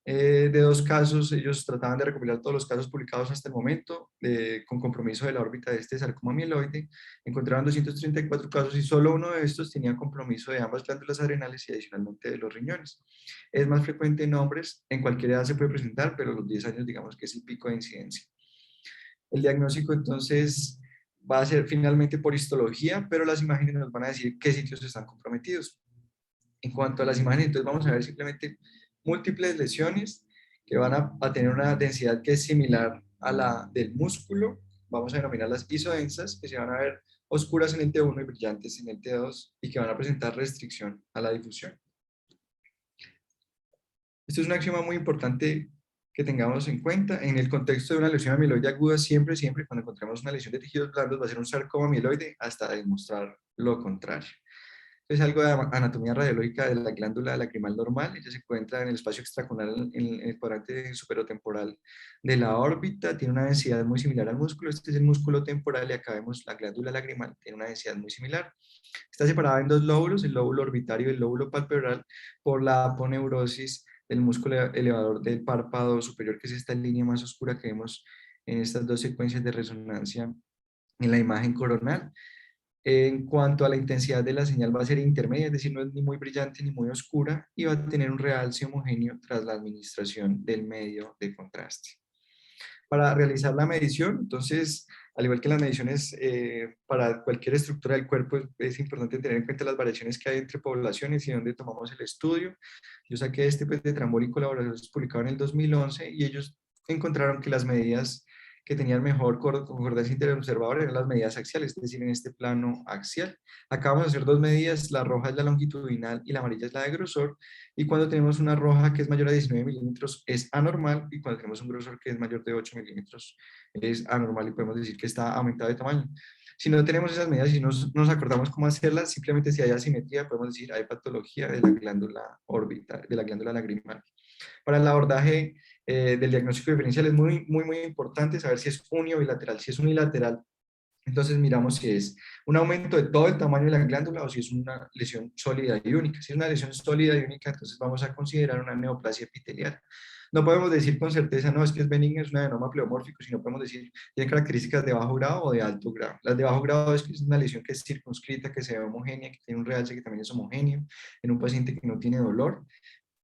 de 2 casos, ellos trataban de recopilar todos los casos publicados hasta el momento con compromiso de la órbita de este sarcoma mieloide. Encontraron 234 casos y solo uno de estos tenía compromiso de ambas glándulas adrenales y adicionalmente de los riñones. Es más frecuente en hombres, en cualquier edad se puede presentar, pero los 10 años digamos que es el pico de incidencia. El diagnóstico entonces va a ser finalmente por histología, pero las imágenes nos van a decir qué sitios están comprometidos. En cuanto a las imágenes, entonces vamos a ver simplemente múltiples lesiones que van a tener una densidad que es similar a la del músculo. Vamos a denominarlas isodensas, que se van a ver oscuras en el T1 y brillantes en el T2 y que van a presentar restricción a la difusión. Esto es un axioma muy importante que tengamos en cuenta. En el contexto de una lesión amiloide aguda, siempre, cuando encontremos una lesión de tejidos blandos, va a ser un sarcoma amiloide hasta demostrar lo contrario. Es algo de anatomía radiológica de la glándula lacrimal normal. Ella se encuentra en el espacio extracornal, en el cuadrante superotemporal de la órbita. Tiene una densidad muy similar al músculo. Este es el músculo temporal y acá vemos la glándula lacrimal. Tiene una densidad muy similar. Está separada en 2 lóbulos, el lóbulo orbitario y el lóbulo palpebral, por la aponeurosis del músculo elevador del párpado superior, que es esta línea más oscura que vemos en estas 2 secuencias de resonancia en la imagen coronal. En cuanto a la intensidad de la señal, va a ser intermedia, es decir, no es ni muy brillante ni muy oscura y va a tener un realce homogéneo tras la administración del medio de contraste. Para realizar la medición, entonces, al igual que las mediciones para cualquier estructura del cuerpo, es importante tener en cuenta las variaciones que hay entre poblaciones y dónde tomamos el estudio. Yo saqué este de Trambólico Laboratorios publicado en el 2011 y ellos encontraron que las medidas que tenían mejor concordancia interobservadora eran las medidas axiales, es decir, en este plano axial. Acá vamos a hacer 2 medidas, la roja es la longitudinal y la amarilla es la de grosor, y cuando tenemos una roja que es mayor a 19 milímetros es anormal, y cuando tenemos un grosor que es mayor de 8 milímetros es anormal y podemos decir que está aumentado de tamaño. Si no tenemos esas medidas y nos acordamos cómo hacerlas, simplemente si hay asimetría podemos decir hay patología de la glándula orbital, de la glándula lagrimal. Para el abordaje del diagnóstico diferencial es muy importante saber si es uni o bilateral. Si es unilateral, entonces miramos si es un aumento de todo el tamaño de la glándula o si es una lesión sólida y única. Si es una lesión sólida y única, entonces vamos a considerar una neoplasia epitelial. No podemos decir con certeza, no, es que es benigno, es un adenoma pleomórfico, sino podemos decir, tiene características de bajo grado o de alto grado. Las de bajo grado es que es una lesión que es circunscrita, que se ve homogénea, que tiene un realce que también es homogéneo, en un paciente que no tiene dolor.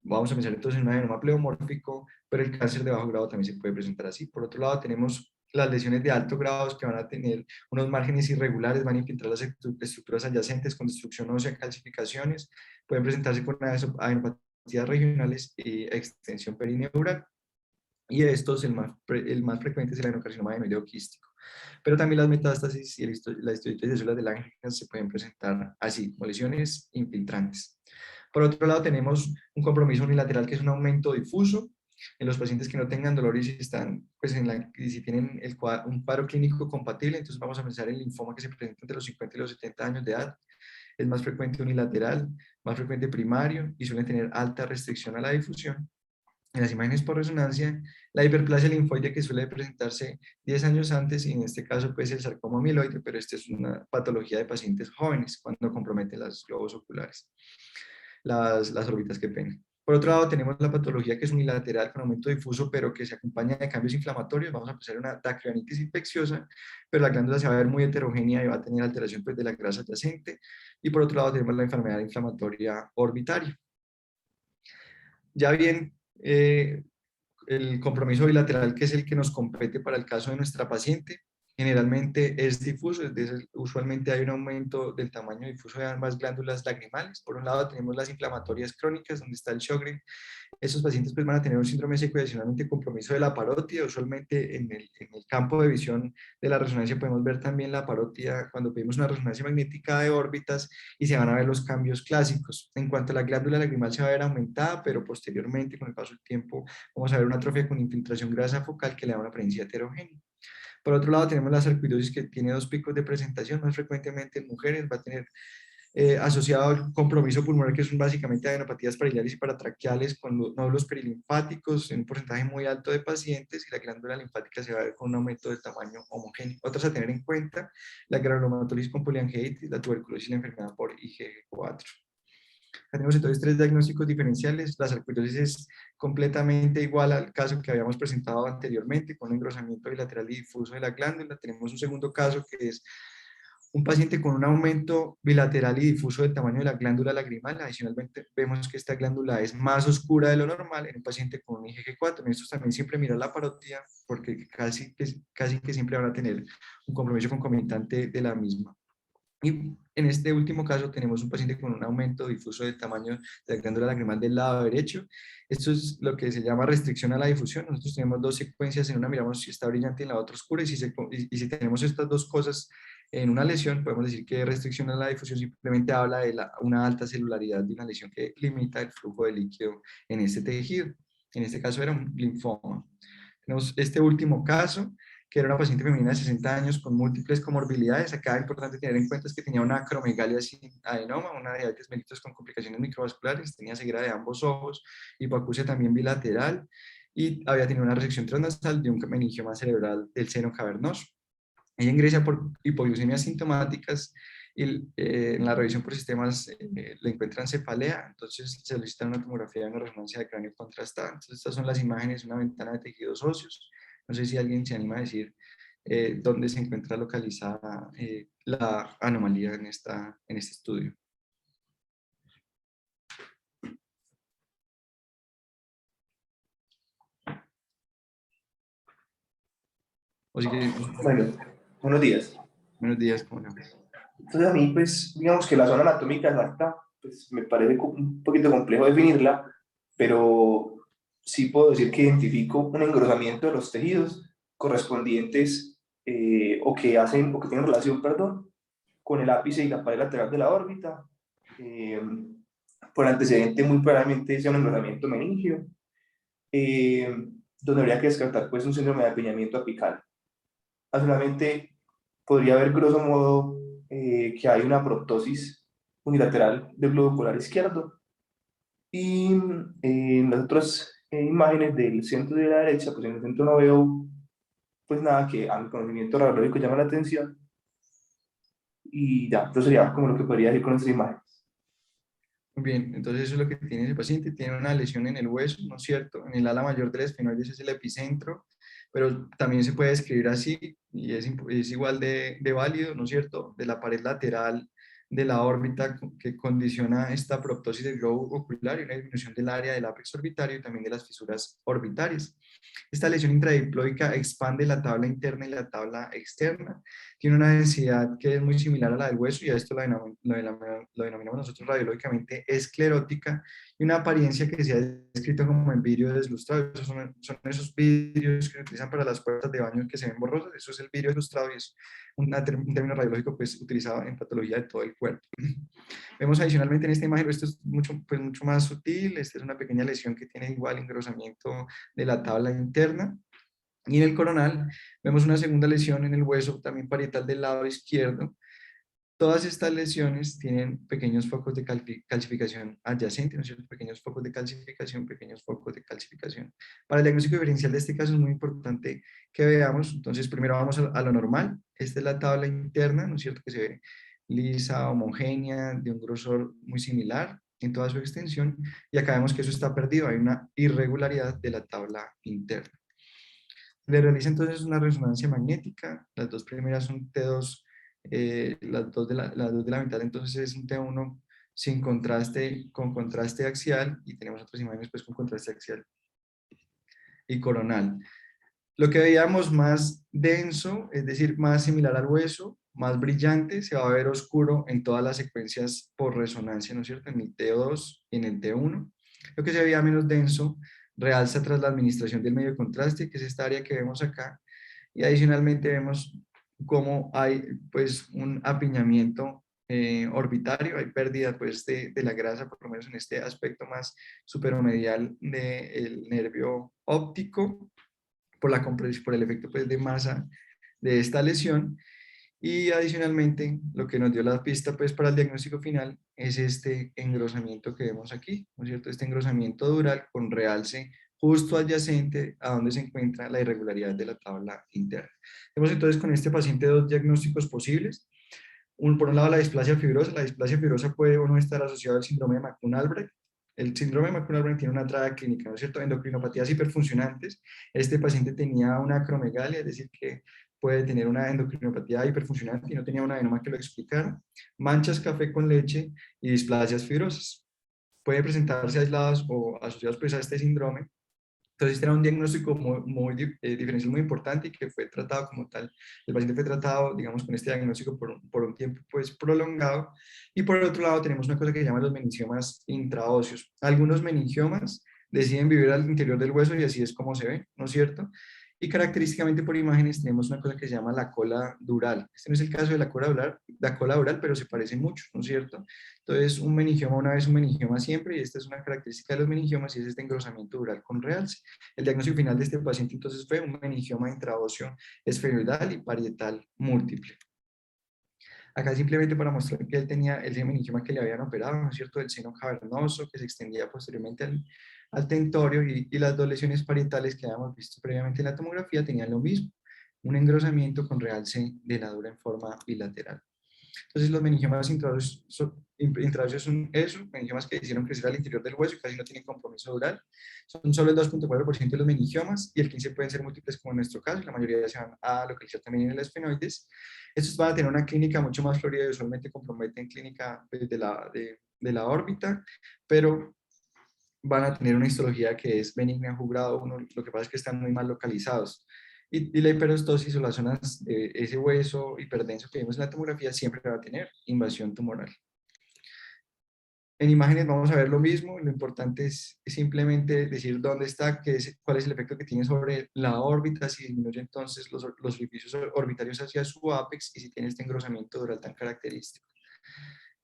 Vamos a pensar entonces en un adenoma pleomórfico, pero el cáncer de bajo grado también se puede presentar así. Por otro lado, tenemos las lesiones de alto grado que van a tener unos márgenes irregulares, van a infiltrar las estructuras adyacentes con destrucción ósea, calcificaciones, pueden presentarse con adenopatías regionales y extensión perineural. Y de estos, el más frecuente es el adenocarcinoma adenoideo quístico. Pero también las metástasis y la histioides de células de Langerhans se pueden presentar así, como lesiones infiltrantes. Por otro lado, tenemos un compromiso unilateral que es un aumento difuso en los pacientes que no tengan dolor y si están, pues si tienen un cuadro clínico compatible, entonces vamos a pensar en el linfoma que se presenta entre los 50 y los 70 años de edad. Es más frecuente unilateral, más frecuente primario y suelen tener alta restricción a la difusión. En las imágenes por resonancia, la hiperplasia linfoide que suele presentarse 10 años antes, y en este caso pues el sarcoma amiloide, pero esta es una patología de pacientes jóvenes cuando compromete los globos oculares, las órbitas, que pena. Por otro lado, tenemos la patología que es unilateral con aumento difuso, pero que se acompaña de cambios inflamatorios. Vamos a empezar una dacreonitis infecciosa, pero la glándula se va a ver muy heterogénea y va a tener alteración pues, de la grasa adyacente. Y por otro lado, tenemos la enfermedad inflamatoria orbitaria. Ya bien, el compromiso bilateral, que es el que nos compete para el caso de nuestra paciente, generalmente es difuso, es decir, usualmente hay un aumento del tamaño difuso de ambas glándulas lagrimales. Por un lado tenemos las inflamatorias crónicas, donde está el Sjögren. Esos pacientes pues, van a tener un síndrome seco y adicionalmente compromiso de la parótida. Usualmente en el campo de visión de la resonancia podemos ver también la parótida cuando pedimos una resonancia magnética de órbitas, y se van a ver los cambios clásicos. En cuanto a la glándula lagrimal, se va a ver aumentada, pero posteriormente, con el paso del tiempo, vamos a ver una atrofia con infiltración grasa focal que le da una apariencia heterogénea. Por otro lado, tenemos la sarcoidosis, que tiene dos picos de presentación, más frecuentemente en mujeres, va a tener asociado al compromiso pulmonar, que son básicamente adenopatías pariliares y paratraqueales con nódulos perilinfáticos en un porcentaje muy alto de pacientes, y la glándula linfática se va a ver con un aumento del tamaño homogéneo. Otras a tener en cuenta: la granulomatosis con poliangeitis, la tuberculosis y la enfermedad por IgG4. Tenemos entonces tres diagnósticos diferenciales. La sarcoidosis es completamente igual al caso que habíamos presentado anteriormente, con un engrosamiento bilateral y difuso de la glándula. Tenemos un segundo caso, que es un paciente con un aumento bilateral y difuso del tamaño de la glándula lagrimal. Adicionalmente, vemos que esta glándula es más oscura de lo normal en un paciente con un IgG4. En estos también siempre mirar la parótida, porque casi que siempre van a tener un compromiso concomitante de la misma. Y en este último caso tenemos un paciente con un aumento difuso del tamaño de la glándula lagrimal del lado derecho. Esto es lo que se llama restricción a la difusión. Nosotros tenemos dos secuencias, en una miramos si está brillante y en la otra oscura, y si tenemos estas dos cosas en una lesión, podemos decir que restricción a la difusión simplemente habla de una alta celularidad de una lesión que limita el flujo de líquido en este tejido. En este caso era un linfoma. Tenemos este último caso, que era una paciente femenina de 60 años con múltiples comorbilidades. Acá es importante tener en cuenta que tenía una acromegalia sin adenoma, una diabetes mellitus con complicaciones microvasculares, tenía ceguera de ambos ojos, hipoacusia también bilateral, y había tenido una resección transnasal de un meningioma cerebral del seno cavernoso. Ella ingresa por hipoglucemias sintomáticas, y en la revisión por sistemas le encuentran cefalea, entonces se solicita una tomografía y una resonancia de cráneo contrastada. Entonces estas son las imágenes, una ventana de tejidos óseos. No sé si alguien se anima a decir dónde se encuentra localizada la anomalía en este estudio. O si que, Bueno, buenos días. buenos días, ¿cómo le va? Entonces a mí, pues, digamos que la zona anatómica exacta, pues me parece un poquito complejo definirla, pero sí puedo decir que identifico un engrosamiento de los tejidos correspondientes o que tienen relación, perdón, con el ápice y la pared lateral de la órbita. Por antecedente, muy probablemente sea un engrosamiento meningio, donde habría que descartar pues un síndrome de apiñamiento apical. Adicionalmente, podría haber grosso modo que hay una proptosis unilateral del globo ocular izquierdo, y en las otras imágenes del centro y de la derecha, pues en el centro no veo pues nada que a mi conocimiento radiológico llame la atención, y ya, esto sería como lo que podría decir con estas imágenes. Muy bien, entonces eso es lo que tiene ese paciente. Tiene una lesión en el hueso, ¿no es cierto? En el ala mayor del esfenoides es el epicentro, pero también se puede describir así, y es igual de válido, ¿no es cierto? De la pared lateral de la órbita, que condiciona esta proptosis del globo ocular y una disminución del área del ápex orbitario y también de las fisuras orbitarias. Esta lesión intradiploica expande la tabla interna y la tabla externa. Tiene una densidad que es muy similar a la del hueso, y a esto lo denominamos nosotros radiológicamente esclerótica, y una apariencia que se ha descrito como en vidrio deslustrado. Esos son esos vidrios que se utilizan para las puertas de baño que se ven borrosas. Eso es el vidrio deslustrado, y es un término radiológico pues, utilizado en patología de todo el cuerpo. Vemos adicionalmente en esta imagen, esto es mucho más sutil. Esta es una pequeña lesión que tiene igual engrosamiento de la tabla interna. Y en el coronal vemos una segunda lesión en el hueso también parietal del lado izquierdo, Todas estas lesiones tienen pequeños focos de calcificación adyacente, ¿no es cierto? Pequeños focos de calcificación, pequeños focos de calcificación. Para el diagnóstico diferencial de este caso es muy importante que veamos, entonces primero vamos a lo normal. Esta es la tabla interna, ¿no es cierto? Que se ve lisa, homogénea, de un grosor muy similar en toda su extensión, y acá vemos que eso está perdido, hay una irregularidad de la tabla interna. Le realiza entonces una resonancia magnética, las dos primeras son T2, las dos de la mitad entonces es un T1 sin contraste, con contraste axial, y tenemos otras imágenes pues con contraste axial y coronal. Lo que veíamos más denso, es decir, más similar al hueso, más brillante, se va a ver oscuro en todas las secuencias por resonancia, ¿no es cierto? En el T2 y en el T1. Lo que se veía menos denso realza tras la administración del medio de contraste, que es esta área que vemos acá, y adicionalmente vemos cómo hay pues un apiñamiento orbitario, hay pérdida pues de la grasa, por lo menos en este aspecto más superomedial del nervio óptico, por el efecto pues, de masa de esta lesión. Y adicionalmente, lo que nos dio la pista pues, para el diagnóstico final es este engrosamiento que vemos aquí, ¿no es cierto? Este engrosamiento dural con realce justo adyacente a donde se encuentra la irregularidad de la tabla interna. Tenemos entonces con este paciente dos diagnósticos posibles. Por un lado, la displasia fibrosa. La displasia fibrosa puede o no estar asociada al síndrome de McCune-Albright. El síndrome de McCune-Albright tiene una entrada clínica, ¿no es cierto? Endocrinopatías hiperfuncionantes. Este paciente tenía una acromegalia, es decir, que puede tener una endocrinopatía hiperfuncionante y no tenía un adenoma que lo explicara. Manchas café con leche y displasias fibrosas. Puede presentarse aisladas o asociadas pues, a este síndrome. Entonces, este era un diagnóstico diferencial muy importante y que fue tratado como tal. El paciente fue tratado, digamos, con este diagnóstico por un tiempo pues, prolongado. Y por el otro lado tenemos una cosa que se llama los meningiomas intraóseos. Algunos meningiomas deciden vivir al interior del hueso y así es como se ve, ¿no es cierto? Y característicamente por imágenes tenemos una cosa que se llama la cola dural. Este no es el caso de la cola dural, pero se parece mucho, ¿no es cierto? Entonces, un meningioma una vez, un meningioma siempre, y esta es una característica de los meningiomas y es este engrosamiento dural con realce. El diagnóstico final de este paciente entonces fue un meningioma intraóseo esferoidal y parietal múltiple. Acá simplemente para mostrar que él tenía el meningioma que le habían operado, ¿no es cierto?, del seno cavernoso que se extendía posteriormente al tentorio, y las dos lesiones parietales que habíamos visto previamente en la tomografía tenían lo mismo, un engrosamiento con realce de ladura en forma bilateral. Entonces los meningiomas intraóseos son eso, meningiomas que hicieron crecer al interior del hueso y casi no tienen compromiso dural. Son solo el 2.4% de los meningiomas y el 15% pueden ser múltiples como en nuestro caso, la mayoría se van a localizar también en el esfenoides. Estos van a tener una clínica mucho más florida y usualmente comprometen clínica de la órbita, pero van a tener una histología que es benigna Hu grado 1, lo que pasa es que están muy mal localizados. Y la hiperostosis o las zonas de ese hueso hiperdenso que vemos en la tomografía siempre va a tener invasión tumoral. En imágenes vamos a ver lo mismo, lo importante es simplemente decir dónde está, cuál es el efecto que tiene sobre la órbita, si disminuye entonces los orificios orbitarios hacia su ápex y si tiene este engrosamiento dural tan característico.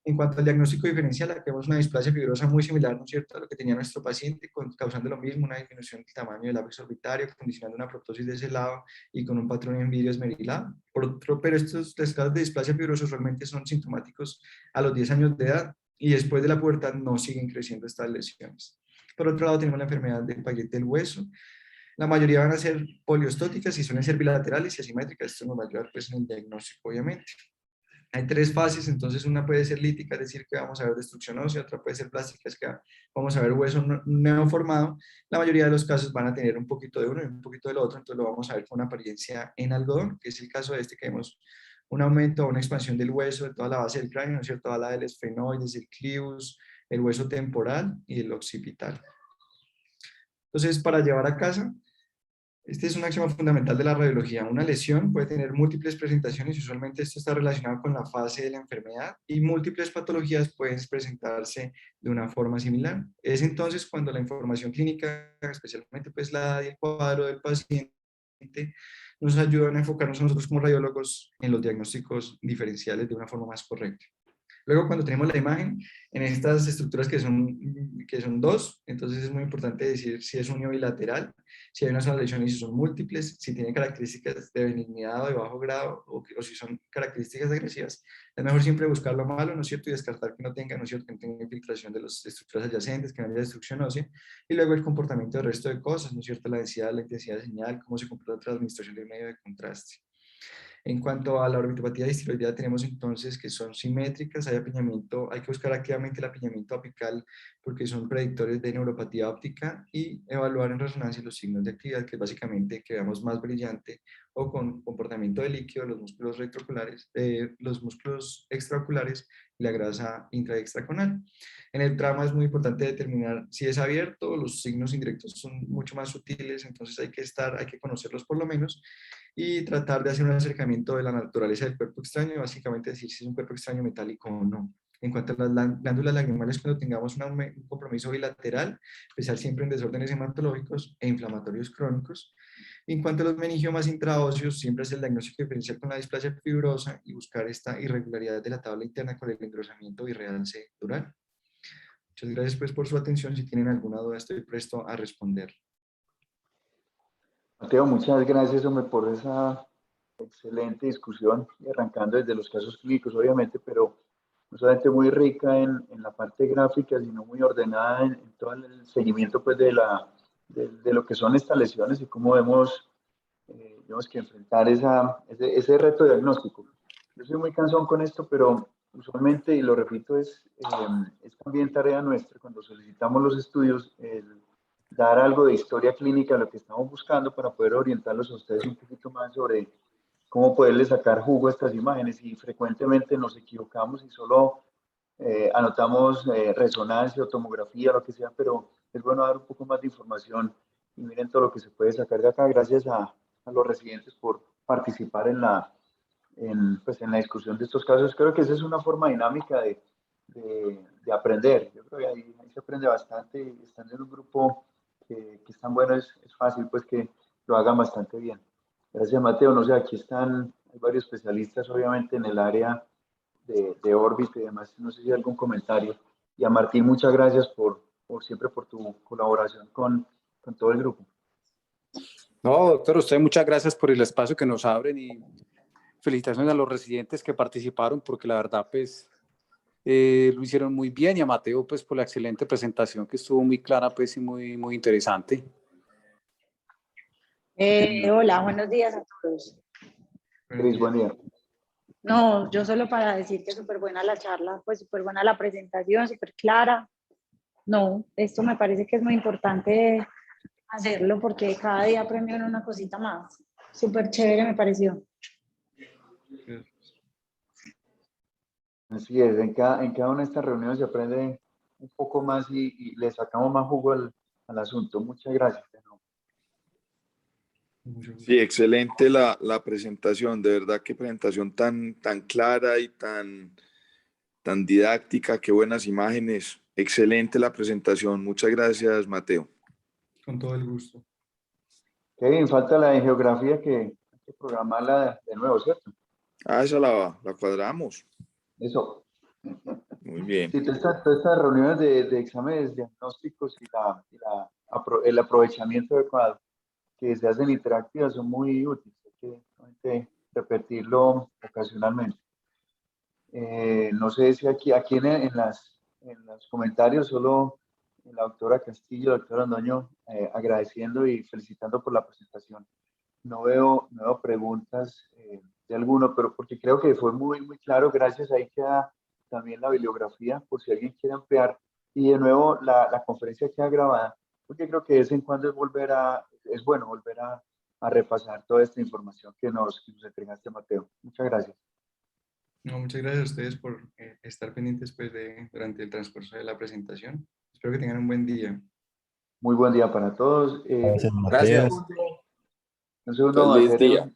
En cuanto al diagnóstico diferencial, aquí vemos una displasia fibrosa muy similar, ¿no es cierto?, a lo que tenía nuestro paciente, causando lo mismo, una disminución del tamaño del ápex orbitario, condicionando una proptosis de ese lado y con un patrón en vidrio esmerilado. Pero estos casos de displasia fibrosa usualmente son sintomáticos a los 10 años de edad y después de la pubertad no siguen creciendo estas lesiones. Por otro lado, tenemos la enfermedad del paquete del hueso. La mayoría van a ser poliostóticas y suelen ser bilaterales y asimétricas. Esto nos va a ayudar pues, en el diagnóstico, obviamente. Hay tres fases, entonces una puede ser lítica, es decir, que vamos a ver destrucción ósea, otra puede ser plástica, es que vamos a ver hueso neoformado. La mayoría de los casos van a tener un poquito de uno y un poquito del otro, entonces lo vamos a ver con una apariencia en algodón, que es el caso de este, que vemos un aumento o una expansión del hueso de toda la base del cráneo, ¿no es cierto?, toda la del esfenoides, el clivus, el hueso temporal y el occipital. Entonces, para llevar a casa, este es un axioma fundamental de la radiología. Una lesión puede tener múltiples presentaciones y usualmente esto está relacionado con la fase de la enfermedad y múltiples patologías pueden presentarse de una forma similar. Es entonces cuando la información clínica, especialmente pues la del cuadro del paciente, nos ayudan a enfocarnos a nosotros como radiólogos en los diagnósticos diferenciales de una forma más correcta. Luego, cuando tenemos la imagen, en estas estructuras que son dos, entonces es muy importante decir si es unión bilateral, si hay una sola lesión y si son múltiples, si tiene características de benignidad o de bajo grado, o si son características agresivas. Es mejor siempre buscar lo malo, ¿no es cierto? Y descartar que no tenga, ¿no es cierto? Que no tenga infiltración de las estructuras adyacentes, que no haya destrucción ósea. Y luego el comportamiento del resto de cosas, ¿no es cierto? La densidad, la intensidad de señal, cómo se comporta la administración del medio de contraste. En cuanto a la orbitopatía distiroidea, tenemos entonces que son simétricas, hay apiñamiento, hay que buscar activamente el apiñamiento apical porque son predictores de neuropatía óptica y evaluar en resonancia los signos de actividad, que es básicamente que veamos más brillante o con comportamiento de líquido los músculos retrooculares, los músculos extraoculares y la grasa intra y extraconal. En el trauma es muy importante determinar si es abierto, los signos indirectos son mucho más sutiles, entonces hay que conocerlos por lo menos y tratar de hacer un acercamiento de la naturaleza del cuerpo extraño, básicamente decir si es un cuerpo extraño metálico o no. En cuanto a las glándulas lagrimales, cuando tengamos un compromiso bilateral, pensar siempre en desórdenes hematológicos e inflamatorios crónicos. En cuanto a los meningiomas intraóseos, siempre hacer el diagnóstico diferencial con la displasia fibrosa y buscar esta irregularidad de la tabla interna con el engrosamiento birreal dural. Muchas gracias pues, por su atención. Si tienen alguna duda, estoy presto a responder. Mateo, muchas gracias, hombre, por esa excelente discusión, y arrancando desde los casos clínicos, obviamente, pero no solamente muy rica en la parte gráfica, sino muy ordenada en todo el seguimiento pues, de lo que son estas lesiones y cómo tenemos que enfrentar ese reto diagnóstico. Yo soy muy cansón con esto, pero usualmente, y lo repito, es también tarea nuestra cuando solicitamos los estudios, dar algo de historia clínica a lo que estamos buscando para poder orientarlos a ustedes un poquito más sobre cómo poderle sacar jugo a estas imágenes, y frecuentemente nos equivocamos y solo anotamos resonancia o tomografía, lo que sea, pero es bueno dar un poco más de información y miren todo lo que se puede sacar de acá. Gracias a los residentes por participar pues, en la discusión de estos casos. Creo que esa es una forma dinámica de aprender. Yo creo que ahí se aprende bastante, y estando en un grupo que es tan bueno, es fácil pues que lo hagan bastante bien. Gracias, Mateo. No sé, aquí hay varios especialistas obviamente en el área de órbita y demás. No sé si hay algún comentario. Y a Martín, muchas gracias siempre por tu colaboración con todo el grupo. No, doctor, usted muchas gracias por el espacio que nos abren y felicitaciones a los residentes que participaron porque la verdad pues lo hicieron muy bien, y a Mateo pues por la excelente presentación que estuvo muy clara pues y muy interesante. Hola, buenos días a todos. Cris, buen día. No, yo solo para decir que súper buena la charla, pues súper buena la presentación, súper clara. No, esto me parece que es muy importante hacerlo porque cada día aprende uno una cosita más. Súper chévere me pareció. Así es, en cada una de estas reuniones se aprende un poco más y le sacamos más jugo al asunto. Muchas gracias. Sí, excelente la presentación, de verdad qué presentación tan clara y tan didáctica, qué buenas imágenes, excelente la presentación, muchas gracias Mateo. Con todo el gusto. Kevin, falta la de geografía que hay que programarla de nuevo, ¿cierto? Esa la cuadramos. Eso. Muy bien. Sí, todas estas reuniones de exámenes diagnósticos y el aprovechamiento adecuado que se hacen interactivas son muy útiles. Hay que repetirlo ocasionalmente. No sé si aquí en los comentarios, solo la doctora Castillo, el doctor Andoño, agradeciendo y felicitando por la presentación. No veo preguntas de alguno, pero porque creo que fue muy claro. Gracias. Ahí queda también la bibliografía por si alguien quiere ampliar. Y de nuevo, la conferencia queda grabada, porque creo que de vez en cuando es bueno volver a repasar toda esta información que nos entregaste, Mateo. Muchas gracias. No, muchas gracias a ustedes por estar pendientes pues, durante el transcurso de la presentación. Espero que tengan un buen día. Muy buen día para todos. Gracias, Gracias. Un segundo, Feliz día.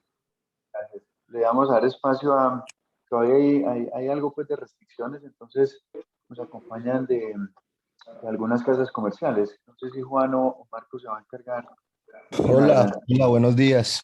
le vamos a dar espacio a... Todavía hay algo pues, de restricciones, entonces nos acompañan de algunas casas comerciales. No sé si Juan o Marcos se van a encargar. Hola, buenos días.